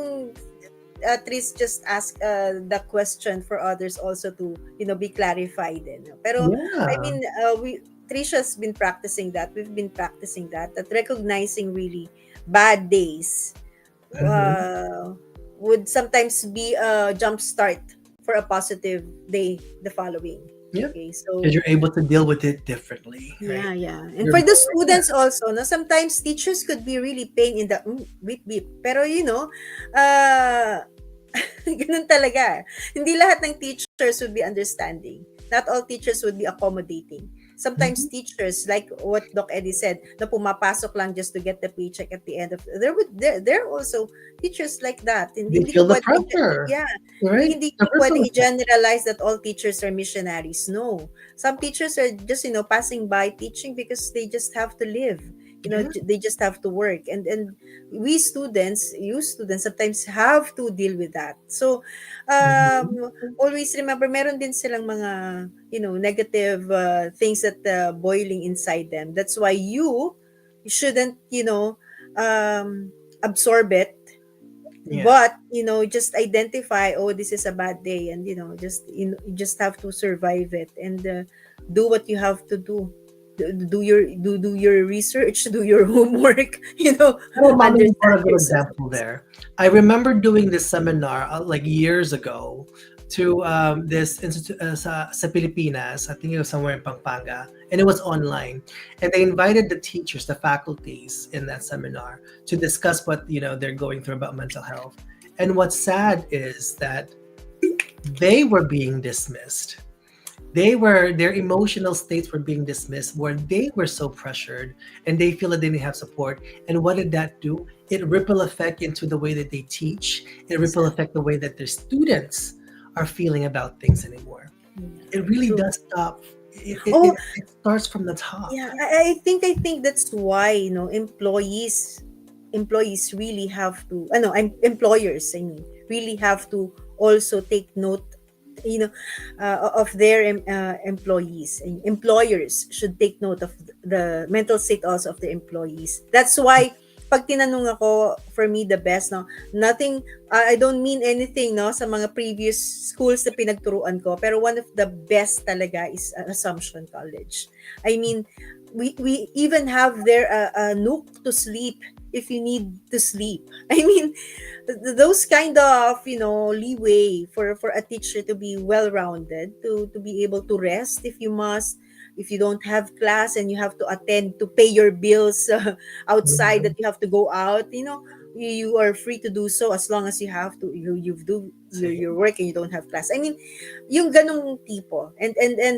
Tris just ask the question for others also to be clarified pero I Yeah. mean we Trisha's been practicing that, we've been practicing that recognizing really bad days Mhm. uh, would sometimes be a jump start for a positive day the following. Yep. Okay, so Because you're able to deal with it differently, right? yeah, yeah. And You're for the growing. Yeah. students also, no, sometimes teachers could be really pain in the beep beep. Pero uh ganun talaga. Hindi lahat ng teachers would be understanding. Not all teachers would be accommodating. Sometimes Mhm. teachers, like what Doc Eddie said, na pumapasok lang just to get the paycheck at the end of there are also teachers like that. Hindi, They hindi ko feel the pwedeng pressure, yeah, right? hindi The ko ripple pwedeng effect. i-generalize that all teachers are missionaries. No. Some teachers are just passing by teaching because they just have to live. Yeah. They just have to work, and we students, you students, sometimes have to deal with that. So Mhm. always remember, meron din silang mga negative things that boiling inside them. That's why you shouldn't absorb it, Yeah. but just identify, oh, this is a bad day, and just you just have to survive it, and do what you have to do. Do your research, do your homework, Well, mommy, you understand brought a good yourself. example there. I remember doing this seminar like years ago to this institute sa Pilipinas. I think it was somewhere in Pampanga, and it was online. And they invited the teachers, the faculties in that seminar to discuss what they're going through about mental health. And what's sad is that they were being dismissed. Their emotional states were being dismissed where they were so pressured and they feel that they didn't have support. And what did that do? It ripple effect into the way that they teach. It ripple Exactly. effect the way that their students are feeling about things anymore. Yeah, It really true. does stop. Oh, It starts from the top. yeah, I think that's why employees really have to, I'm employers, I mean, really have to also take note, you know of their employees, and employers should take note of the mental state also of the employees. That's why pag tinanong ako, for me the best, no, nothing, I don't mean anything, no, sa mga previous schools na pinagturuan ko, pero one of the best talaga is Assumption College. I mean, we even have there a nook to sleep if you need to sleep. I mean, those kind of leeway for a teacher to be well rounded, to be able to rest if you must, if you don't have class and you have to attend to pay your bills outside, Mhm. that you have to go out, you are free to do so as long as you have to, you do See? your work and you don't have class. I mean, yung ganong tipo, and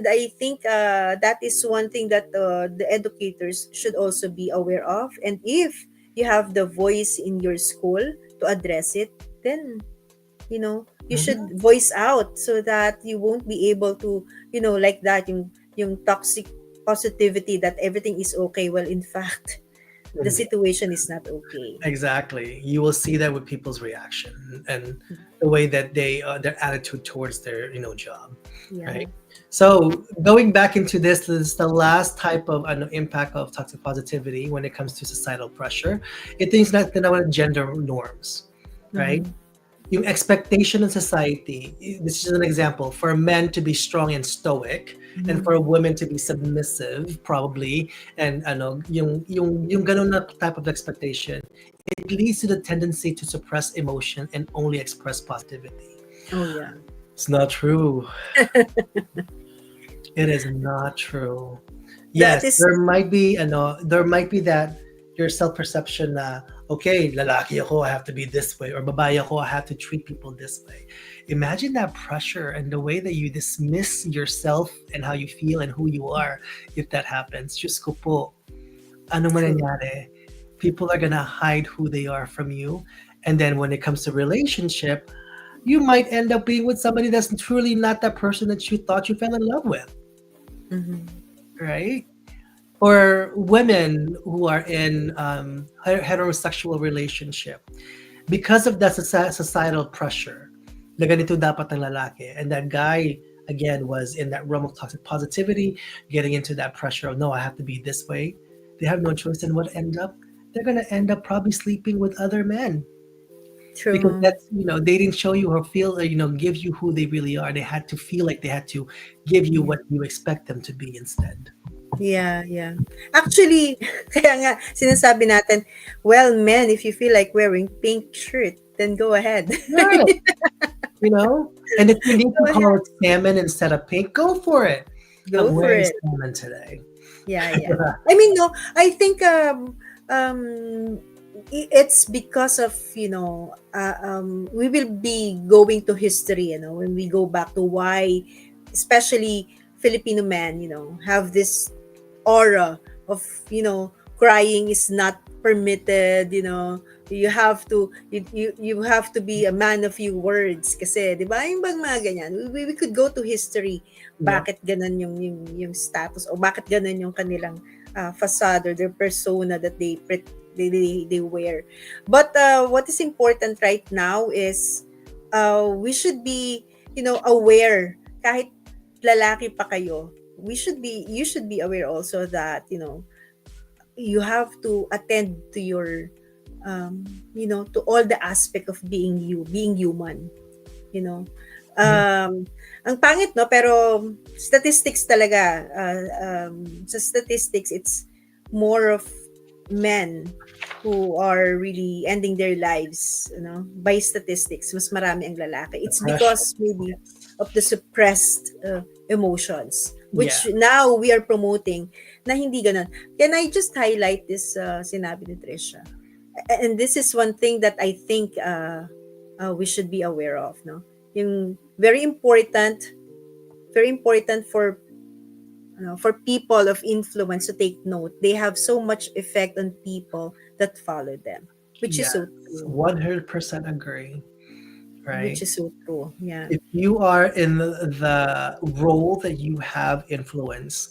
I think that is one thing that the educators should also be aware of. And if you have the voice in your school to address it, then you Mhm. should voice out so that you won't be able to, like that, yung toxic positivity that everything is okay. Well, in fact, the Mhm. situation is not okay. Exactly. You will see that with people's reaction and the way that their attitude towards their job, Yeah. right? So going back into this is the last type of impact of toxic positivity when it comes to societal pressure. Ito yung tinatawag na gender norms, right? Mm-hmm. Yung expectation in society, this is an example, for men to be strong and stoic and for Mm-hmm. women to be submissive probably, and yung ganun na type of expectation, it leads to the tendency to suppress emotion and only express positivity. Oh, yeah. It's not true. It is not true. That Yes, is, there might be that your self-perception na, okay, lalaki ako, I have to be this way, or babae ako, I have to treat people this way. Imagine that pressure and the way that you dismiss yourself and how you feel and who you are if that happens. Diyos ko po, ano man true. nangyari, people are gonna hide who they are from you. And then when it comes to relationship, you might end up being with somebody that's truly not that person that you thought you fell in love with, Mm-hmm. right? Or women who are in heterosexual relationship because of that societal pressure na ganito dapat ang lalaki, and that guy again was in that realm of toxic positivity, getting into that pressure of, no, I have to be this way. They have no choice, and what end up, they're going to end up probably sleeping with other men because True. that's, they didn't show you or feel or give you who they really are. They had to feel like they had to give you Yeah. what you expect them to be instead. Yeah, yeah. Actually, kaya nga, sinasabi natin, well, men, if you feel like wearing pink shirt, then go ahead. Right. And if you need to Go call ahead. it salmon instead of pink, go for it. I'm Go for wearing it. salmon today. Yeah, yeah. I mean, no, I think it's because of, we will be going to history, when we go back to why, especially Filipino men, have this aura of, crying is not permitted, you have to you have to be a man of few words kasi 'di ba yung bang mga ganyan, we could go to history, Yep. bakit ganun yung status o bakit ganun yung kanilang facade or their persona that they wear. But what is important right now is we should be, aware, kahit lalaki pa kayo, you should be aware also that, you have to attend to your, to all the aspect of being human, you know. Yeah. Ang pangit, no, pero statistics talaga, sa statistics, it's more of men who are really ending their lives, by statistics, mas marami ang lalaki. It's Depression. because maybe of the suppressed emotions, Yeah. which now we are promoting na hindi ganun. Can I just highlight this sinabi ni Trisha? And this is one thing that I think we should be aware of, no? Yung very important for people of influence to take note. They have so much effect on people that follow them, which is Yes. so true. 100% agree. Which Right. is so true. Yeah. If you are in the role that you have influence,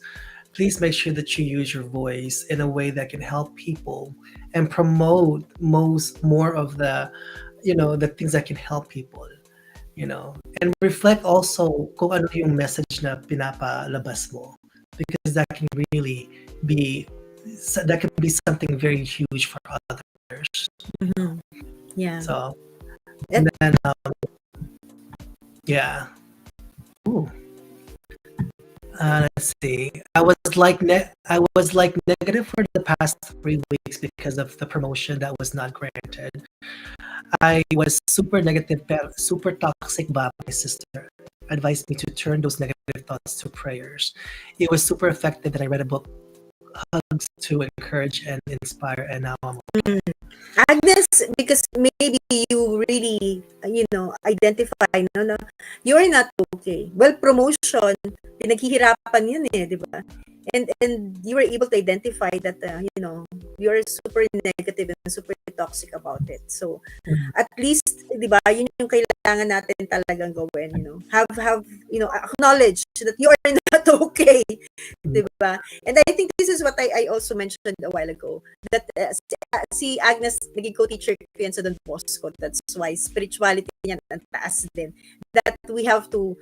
please make sure that you use your voice in a way that can help people and promote more of the things that can help people, and reflect also kung ano yung message na pinapalabas mo, because really be that can be something very huge for others. Mhm. Yeah. So, And and then yeah. Ooh. Let's see. I was like negative for the past 3 weeks because of the promotion that was not granted. I was super negative, super toxic, but my sister advised me to turn those negative thoughts to prayers. It was super effective, and I read a book, Hugs, to encourage and inspire, and now I'm okay. Agnes, because maybe you really, identify, no, you're not okay. Well, promotion, pinaghihirapan yun di ba? and you were able to identify that you're super negative and super toxic about it. So at least, 'di ba, yun yung kailangan natin talagang gawin, have acknowledge that you are not okay, 'di ba? And I think this is what I also mentioned a while ago, that si Agnes naging co-teacher ko yan sa Don Bosco. That's why spirituality niya ang taas din. That we have to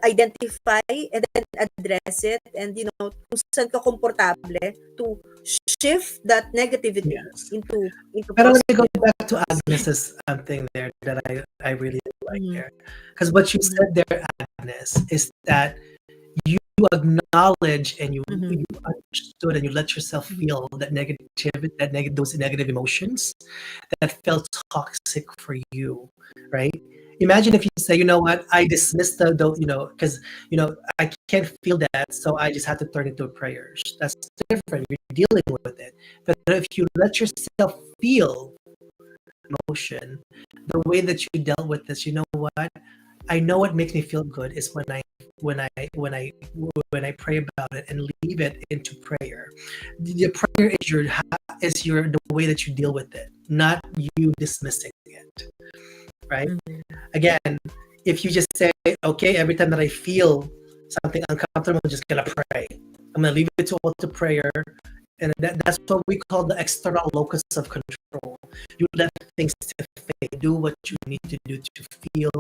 identify and then address it, and kung saan ka komportable to shift that negativity Yes. into But let me go positive. back to Agnes's thing there that I really like Mhm. there. Because what you Mhm. said there, Agnes, is that you acknowledge and you Mhm. understood and you let yourself Mhm. feel those negative emotions that felt toxic for you, right? Imagine if you say, you know what, I dismissed because I can't feel that, so I just have to turn it to prayers. That's different. You're dealing with it. But if you let yourself feel emotion, the way that you dealt with this, you know what? I know what makes me feel good is when I when I when I pray about it and leave it into prayer. The prayer is your the way that you deal with it, not you dismissing it, right? Mhm. Again, if you just say, okay, every time that I feel something uncomfortable, I'm just gonna pray. I'm gonna leave it to all to prayer, and that's what we call the external locus of control. You let things to fade. Do what you need to do to feel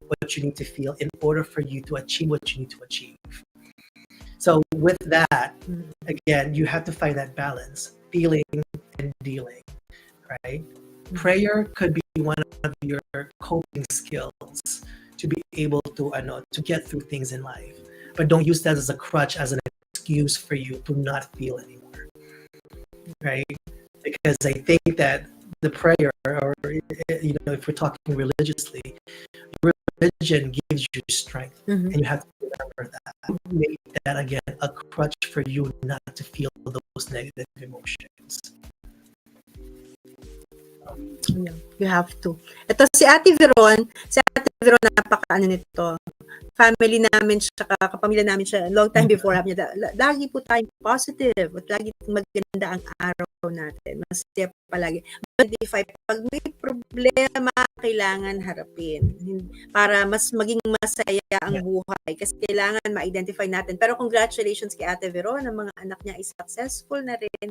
what you need to feel in order for you to achieve what you need to achieve. So with that, Mhm. again, you have to find that balance, feeling and dealing, right? Mhm. Prayer could be one of your coping skills to be able to get through things in life. But don't use that as a crutch, as an excuse for you to not feel anymore, right? Because I think that the prayer, or if we're talking religiously, religion gives you strength, Mhm. and you have to remember that. Don't make that again a crutch for you not to feel those negative emotions. Yeah, you have to. Ito si Ate Veron napakaano nito. Family namin siya, kapamilya namin siya long time before. Sabi niya, lagi po tayong positive at lagi maganda ang araw natin. Masaya palagi. Identify, pag may problema, kailangan harapin para mas maging masaya ang Yeah, buhay. Kasi kailangan ma-identify natin. Pero congratulations kay Ate Veron, ang mga anak niya is successful na rin.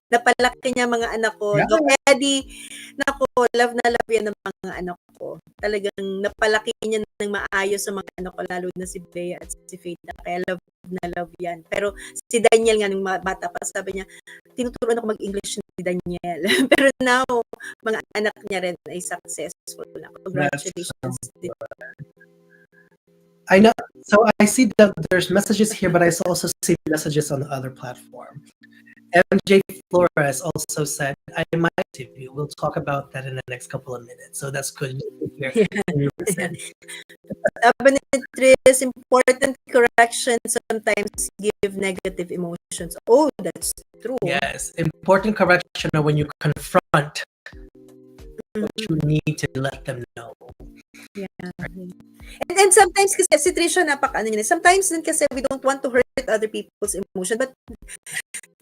Napalaki niya mga anak ko. yeah, Doc Eddie, nako, love na love yan ng mga anak ko. Talagang napalaki niya ng maayos sa mga anak ko, lalo na si Bea at si Faith. Kaya love na love yan. Pero si Daniel nga, nung bata pa, sabi niya, tinuturuan ako mag-English ni Daniel. Pero now, mga anak niya rin ay successful na. that's Congratulations. I know. So I see that there's messages here, but I also see messages on the other platform. MJ Flores also said, "I might to you. We'll talk about that in the next couple of minutes." So that's good to hear from you, listen. Sabi ni Tris, important correction sometimes give negative emotions. Oh, that's true. Yes, important correction are when you confront what you need to let them know. Yeah. And sometimes kasi si Trisha napaka-ano niya. Sometimes din kasi we don't want to hurt other people's emotion, but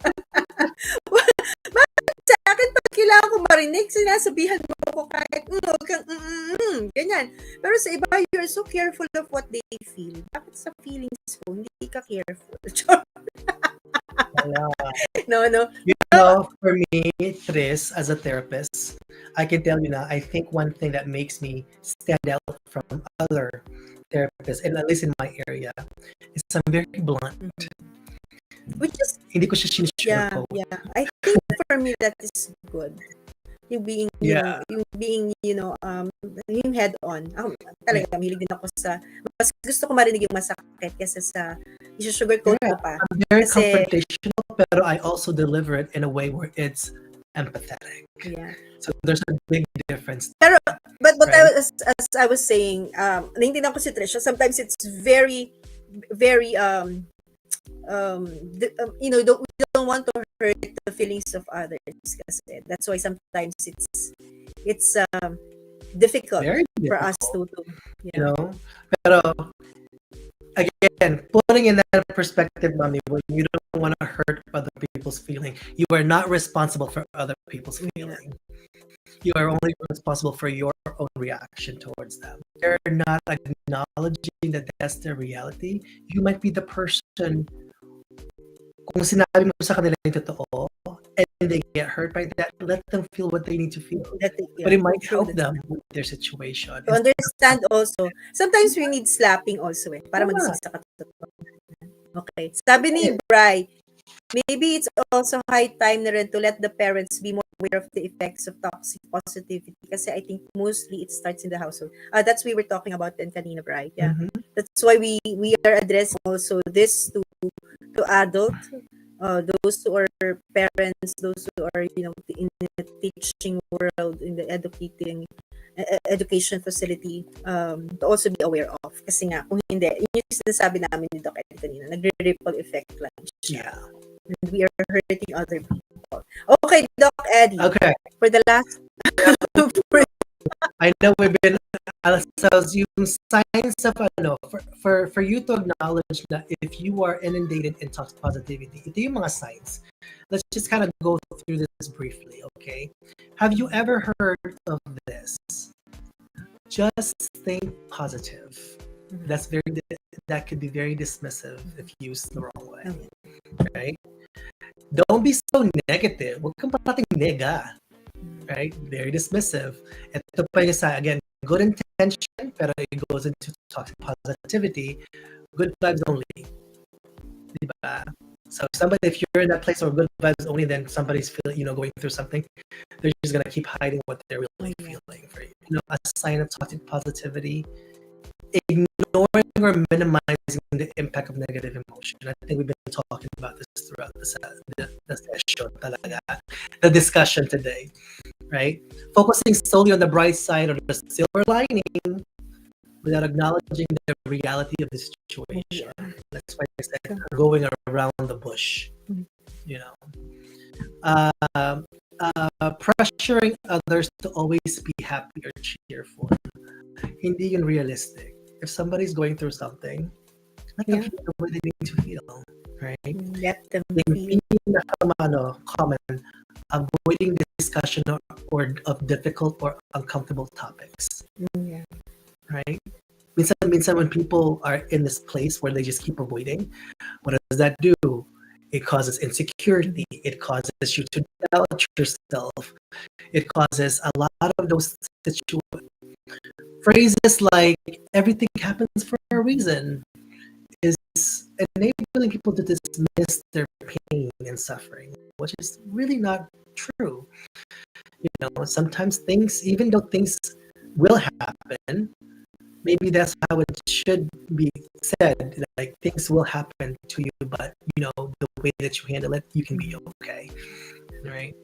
bakit sa akin pag kailangan ko marinig, sinasabihan mo ako kahit huwag kang ganyan. Pero sa iba, you're so careful of what they feel. Bakit sa feelings mo, hindi ka careful? No. You know, for me, Tris, as a therapist, I can tell you now, I think one thing that makes me stand out from other therapists, and at least in my area, is I'm very blunt. Which is, Hindi ko siya sinisugarcoat. yeah. I think for me, that is good. Yung being, Yeah. yung head on. Ako, talaga, mahilig din ako sa, mas gusto ko marinig yung masakit kaysa sa isusugarcoat Yeah, ko pa. I'm very Kasi, confrontational, pero I also deliver it in a way where it's empathetic. yeah. So there's a big difference. Pero, but Right. as I was saying, naiintindihan ko si Trisha, sometimes it's very, very, we don't want to hurt the feelings of others kasi that's why sometimes it's difficult Very for us difficult, to you know? Pero again, put putting in that perspective, mommy, when you don't want to hurt other people's feeling, you are not responsible for other people's Yeah. feeling. You are only responsible for your own reaction towards them. They're not acknowledging that that's their reality. You might be the person, kung sinabi mo sa kanila yung totoo, and they get hurt by that, let them feel what they need to feel. But it might True, help that's them right. with their situation. To understand also. Sometimes we need slapping also para magising sa katotohanan. Okay. Sabi ni Bri, maybe it's also high time na rin to let the parents be more aware of the effects of toxic positivity kasi I think mostly it starts in the household. That's we were talking about then kanina, right? Yeah. Mhm. That's why we are addressing also this to adult, those who are parents, those who are in the teaching world, in the education facility, to also be aware of. Kasi nga, kung hindi, yun yung sinasabi namin ni Doc Eddie kanina, nagre-ripple effect lang siya. Yeah. And we are hurting other people. Okay, Doc Eddie. Okay. For the last... I know we've been yung signs of for you to acknowledge that if you are inundated in toxic positivity, ito yung mga signs. Let's just kind of go through this briefly, okay? Have you ever heard of this? Just think positive. That could be very dismissive if used the wrong way, right? Don't be so negative. Huwag kang parating nega. Right? Very dismissive. Ito pa yung isa, again, good intention, pero it goes into toxic positivity. Good vibes only. Diba? So if you're in that place of good vibes only, then somebody's feeling, going through something, they're just gonna keep hiding what they're really feeling for you. A sign of toxic positivity, ignoring or minimizing the impact of negative emotion. I think we've been talking about this throughout the session, talaga, the discussion today, right? Focusing solely on the bright side or the silver lining without acknowledging the reality of the situation. That's why I said going around the bush, pressuring others to always be happy or cheerful. Hindi yun realistic. If somebody's going through something, let them feel the way they need to feel, right? Let them feel. Common, avoiding discussion or of difficult or uncomfortable topics. Right? Minsan when people are in this place where they just keep avoiding, what does that do? It causes insecurity. It causes you to doubt yourself. It causes a lot of those phrases like everything happens for a reason is enabling people to dismiss their pain and suffering, which is really not true. Sometimes even though things will happen, maybe that's how it should be said, like things will happen to you, but the way that you handle it, you can be okay, right?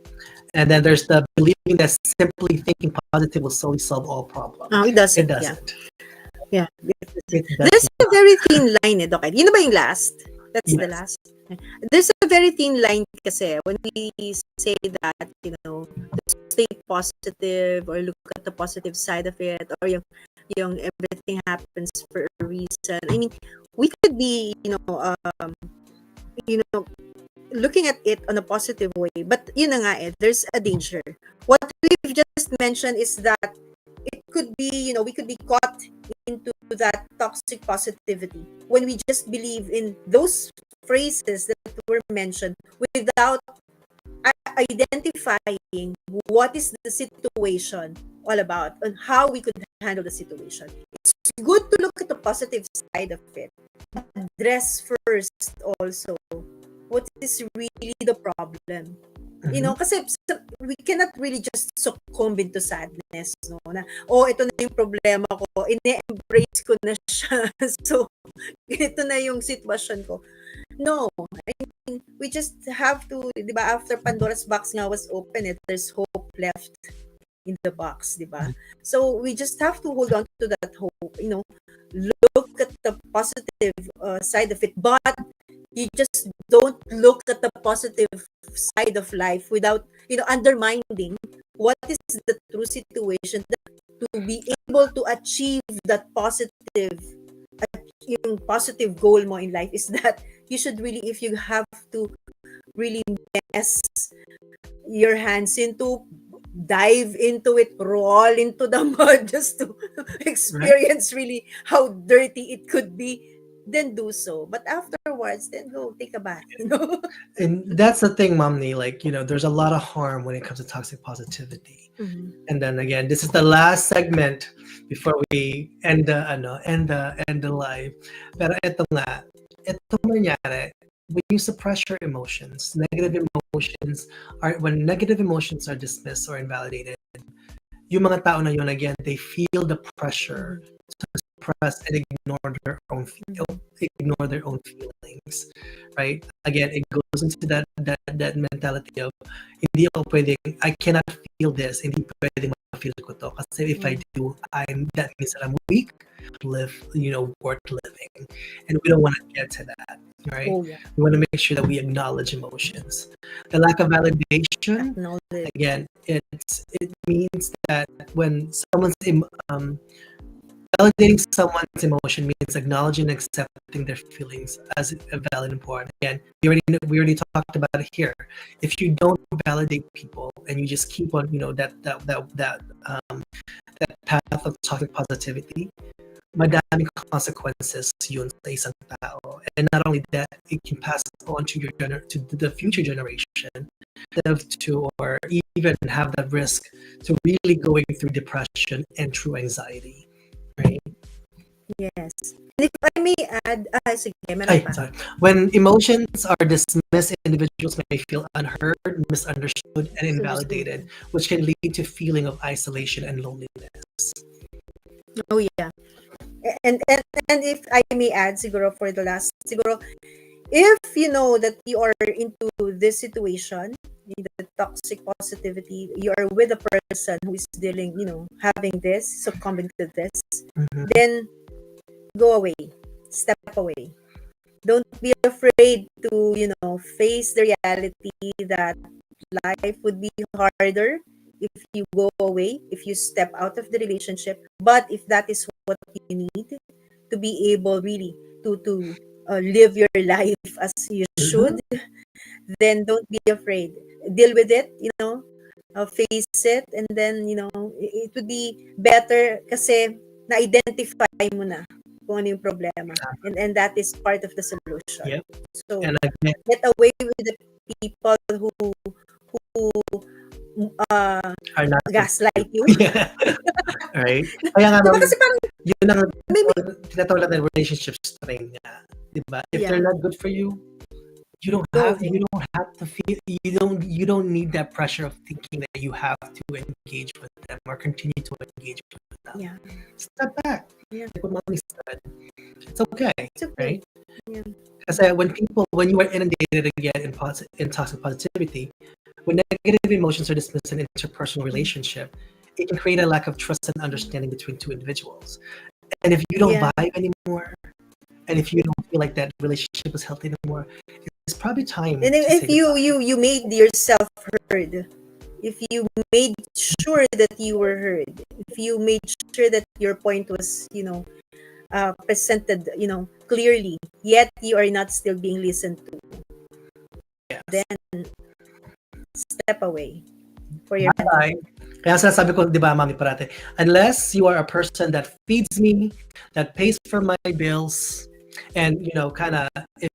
And then there's the believing that simply thinking positive will solely solve all problems. Oh, it doesn't. It doesn't. Yeah. There's a very thin line, okay? Yun na ba yung last? That's the last. There's a very thin line kasi when we say that, stay positive or look at the positive side of it, or yung everything happens for a reason. I mean, we could be, looking at it on a positive way, but yun na nga there's a danger. What we've just mentioned is that it could be, we could be caught into that toxic positivity when we just believe in those phrases that were mentioned without identifying what is the situation all about and how we could handle the situation. It's good to look at the positive side of it. Address first also what is really the problem. Kasi we cannot really just succumb into sadness, no? Na, ito na yung problema ko, ine-embrace ko na siya. So, ito na yung sitwasyon ko. No, I mean, we just have to, di ba, after Pandora's box nga was open, there's hope left in the box, di ba? So, we just have to hold on to that hope, look at the positive side of it, but you just don't look at the positive side of life without, undermining what is the true situation to be able to achieve that positive, yung positive goal mo in life is that you should really, if you have to really mess your hands into, dive into it, roll into the mud just to right? experience really how dirty it could be, then do so. But afterwards, then go take a bath, you know? And that's the thing, Momni. Like, there's a lot of harm when it comes to toxic positivity. Mhm. And then again, this is the last segment before we end the live. Pero ito nangyari, when you suppress your emotions, when negative emotions are dismissed or invalidated, yung mga tao na yun, again, they feel the pressure to suppress and ignore their own feelings, right? Again, it goes into that mentality of hindi ako pwedeng, I cannot feel this, hindi pwedeng ma-feel ko to kasi if I do, that means that I'm weak, worth living, and we don't want to get to that, right? Oh, yeah. We want to make sure that we acknowledge emotions. The lack of validation, Acknowledge. again, it means that when validating someone's emotion means acknowledging and accepting their feelings as a valid and important. Again, we already talked about it here. If you don't validate people and you just keep on, that path of toxic positivity, madaming consequences yun sa isang tao. And not only that, it can pass on to to the future generation or even have that risk to really going through depression and true anxiety. Right? Yes. And if I may add, sige, meron pa. Sorry. When emotions are dismissed, individuals may feel unheard, misunderstood, and invalidated, which can lead to feeling of isolation and loneliness. Oh, yeah. And if I may add, siguro for the last, siguro, if you know that you are into this situation, in the toxic positivity, you are with a person who is dealing, having this, succumbing to this, then go away, step away. Don't be afraid to, face the reality that life would be harder if you go away, if you step out of the relationship. But if that is what you need to be able really to live your life as you should, then don't be afraid. Deal with it, face it, and then, it would be better kasi na-identify mo na kung ano yung problema. And that is part of the solution. Yep. So, And again, get away with the people who are not gaslight you. Yeah. Right? Kaya nga, Diba kasi parang, yun ang tinatawag natin relationship strain nga. Diba? If they're not good for you, you don't have to feel, you don't need that pressure of thinking that you have to engage with them or continue to engage with them. Yeah. Step back. Yeah. Like what Mommy said. It's okay. It's okay. Right? Yeah. Kasi when you are inundated again in toxic positivity, when negative emotions are dismissed in interpersonal relationship, it can create a lack of trust and understanding between two individuals. And if you don't vibe anymore, and if you don't feel like that relationship is healthy anymore, it's probably time. And if you made yourself heard, if you made sure that you were heard, if you made sure that your point was, presented, clearly, yet you are not still being listened to, then step away for your mental health. Kaya sinasabi ko, di ba, Mami, parate, unless you are a person that feeds me, that pays for my bills, and,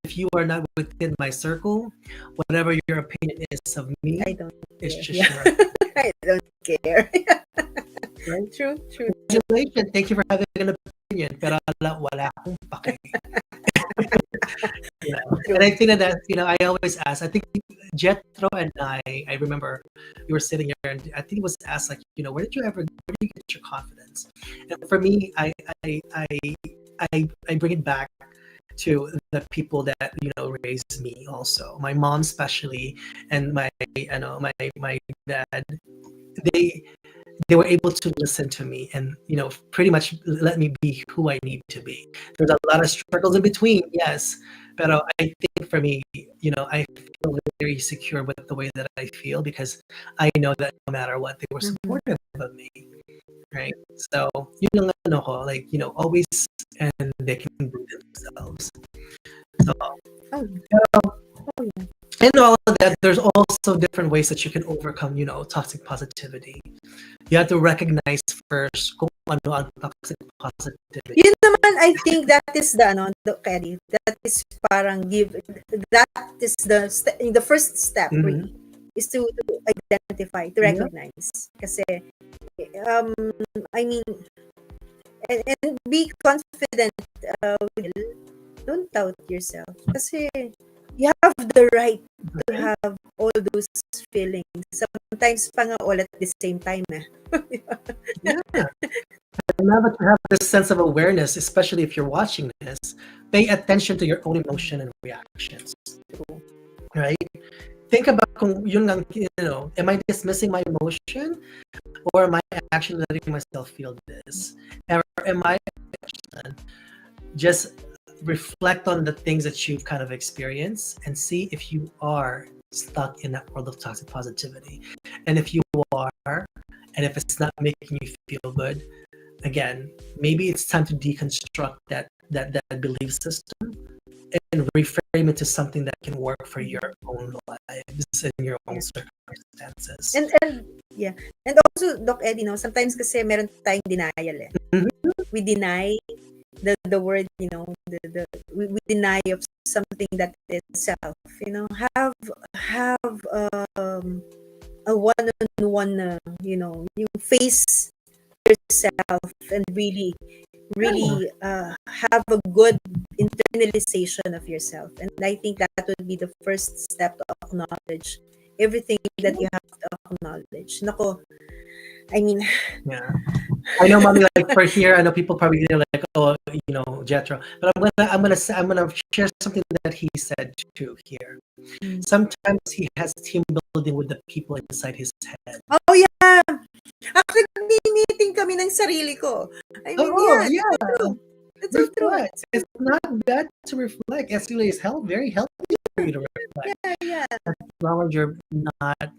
if you are not within my circle, whatever your opinion is of me, I don't it's care. just your opinion. I don't care. Right? True. Congratulations. Thank you for having an opinion. Pero wala akong pake. And I think that, I always ask, I think Jethro and I remember we were sitting here and I think it was asked like, where did you get your confidence? And for me, I bring it back to the people that, raised me also. My mom especially, and my dad, they were able to listen to me and, pretty much let me be who I need to be. There's a lot of struggles in between, yes. But I think for me, I feel very secure with the way that I feel because I know that no matter what, they were supportive of me. Right? So, yun lang ko, like, always, and they can breathe So, Oh, oh yeah. in all of that, there's also different ways that you can overcome, toxic positivity. You have to recognize first kung ano ang toxic positivity. Yun naman, I think that is the, Kelly, that is parang that is the first step Mhm. really, is to identify, to Yeah. recognize. Kasi, um, I mean, and be confident, don't doubt yourself. Kasi, you have the right to Right? have all those feelings. Sometimes pa nga all at the same time. Yeah. And now that you have this sense of awareness, especially if you're watching this, pay attention to your own emotion and reactions. Right? Think about kung yun lang, am I dismissing my emotion or am I actually letting myself feel this? Or am I just reflect on the things that you've kind of experienced and see if you are stuck in that world of toxic positivity. And if you are, and if it's not making you feel good, again, maybe it's time to deconstruct that belief system and reframe it to something that can work for your own lives and your own circumstances. And yeah. And also, Doc Eddie, sometimes kasi meron tayong denial eh. Mhm. We deny the word, we deny of something that is self. Have a one-on-one, you face yourself and really have a good internalization of yourself. And I think that would be the first step to acknowledge everything that you have to acknowledge. Nako, I mean, Yeah. I know, mommy. Like for here, I know people probably like, oh, Jethro. But I'm gonna share something that he said too here. Sometimes he has team building with the people inside his head. oh yeah. Actually, meeting kami ng sarili ko. I mean, Oh, yeah, yeah. that's true. That's so true. Reflect. It's not bad to reflect. Actually, it's very healthy for you to reflect. Yeah. As long as you're not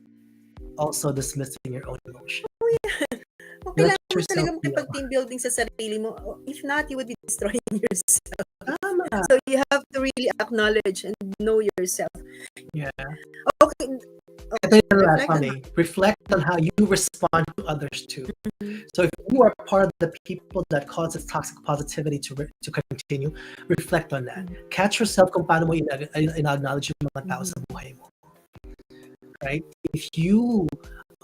also dismissing your own emotion. Oh yeah. Okay Let lang mo yourself talaga feel. makipag-team building sa sarili mo. If not, you would be destroying yourself. Tama. So you have to really acknowledge and know yourself. Yeah. Okay. Ito yung last one, reflect on how you respond to others too. So if you are part of the people that causes toxic positivity to continue, reflect on that. Catch yourself kung paano mo in-acknowledge yung mga tao sa buhay mo. Right? If you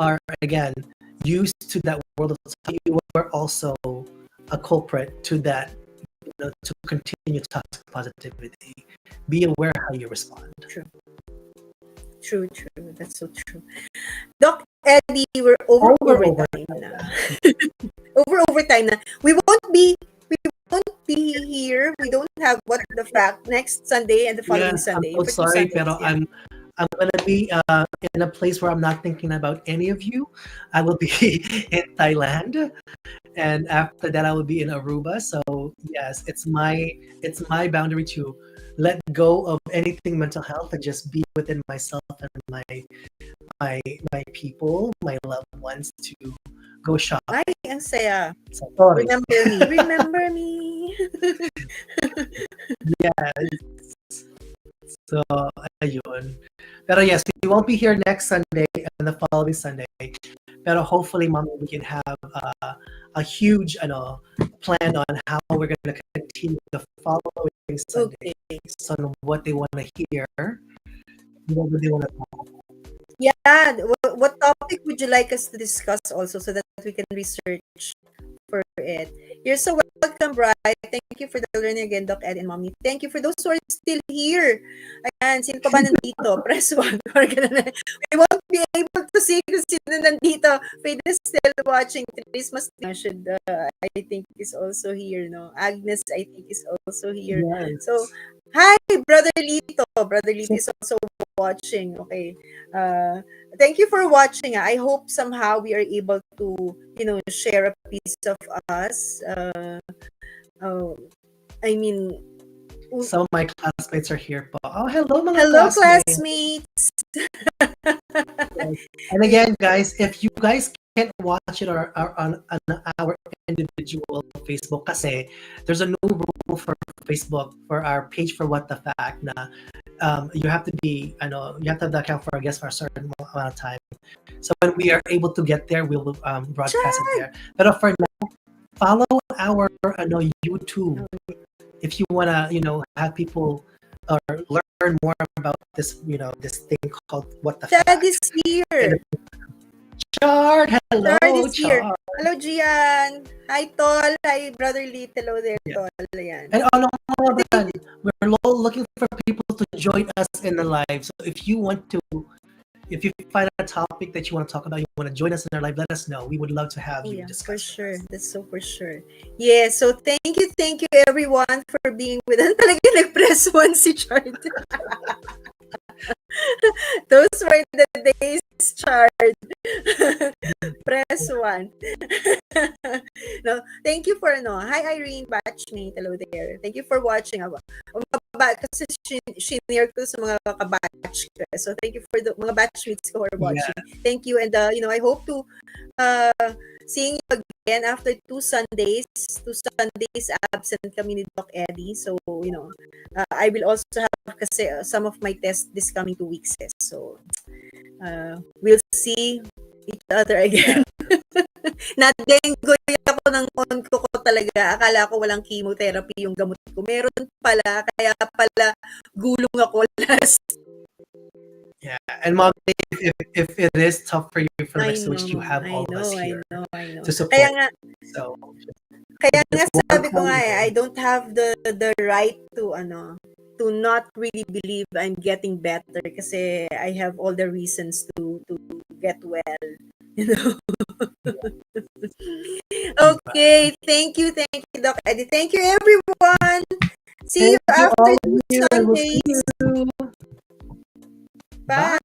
are, again, used to that world of you are also a culprit to that, to continue toxic positivity. Be aware how you respond. True. That's so true. Doc Eddie, we're over time na. over time na. We won't be here. We don't have what the fact next Sunday and the following Sunday. I'm so sorry, pero I'm gonna be in a place where I'm not thinking about any of you. I will be in Thailand, and after that I will be in Aruba. So yes, it's my boundary to let go of anything mental health and just be within myself and my people, my loved ones, to go shop. Ay, ang saya. So, sorry. Remember me. Yes. So, ayun. Pero yes, we won't be here next Sunday and the following Sunday. Pero hopefully, Mommy, we can have a huge plan on how we're going to continue the following Sunday. So, what they want to hear, what they want to talk. Yeah, what topic would you like us to discuss also so that we can research for it? You're so welcome, Brian. Thank you for the learning again, Doc Ed and Mommy. Thank you for those who are still here. Ayan, sino pa ba nandito? Press 1. We won't be able to see kung sino nandito. Faith is still watching. Christmas should, I think, is also here, no? Agnes, I think, is also here. Yes. So, hi, Brother Lito. Brother Lito is also watching. Okay. Thank you for watching. I hope somehow we are able to, share a piece of us. I mean, some of my classmates are here po. Oh, hello mga classmates. Yes. And again, guys, if you guys can't watch it on our individual Facebook kasi there's a new rule for Facebook for our page for What the Fact na you have to be you have to have the account for I guess for a certain amount of time. So when we are able to get there, we will broadcast it there. But for now, follow our YouTube if you wanna have people or learn more about this this thing called What the Chad Fact. is here. Chard, hello, Chard is here. Chard. Hello, Gian. Hi, Tol. Hi, Brother Lee. Hello there, Yeah. Tol. Ayan. And we're looking for people to join us in the live. So if you find a topic that you want to talk about, you want to join us in our live, let us know. We would love to have you discuss. For sure. That's so for sure. Yeah, so thank you everyone for being with us. Talaga nag-press one si Chard. Those were the days, Chard. Press one. No, thank you for Hi Irene, batchmate. Hello there. Thank you for watching. Kasi shinare ko sa mga kabatch ko. So thank you for the mga batchmates ko who are watching. Yeah. Thank you, and I hope to seeing you again after 2 Sundays absent kami ni Doc Eddie. So I will also have kasi some of my tests this coming 2 weeks. So we'll see each other again. Na-dengue ako ng onco ko talaga. Akala ko walang chemotherapy yung gamot ko. Meron pala, kaya pala gulong ako last. Yeah, and Mom, if it is tough for you for the next week, you have all of us here to support. Kaya nga sabi ko nga I don't have the right to to not really believe I'm getting better kasi I have all the reasons to get well. Okay, thank you, Doc Eddie. Thank you, everyone. See you after 2 Sundays. Bye.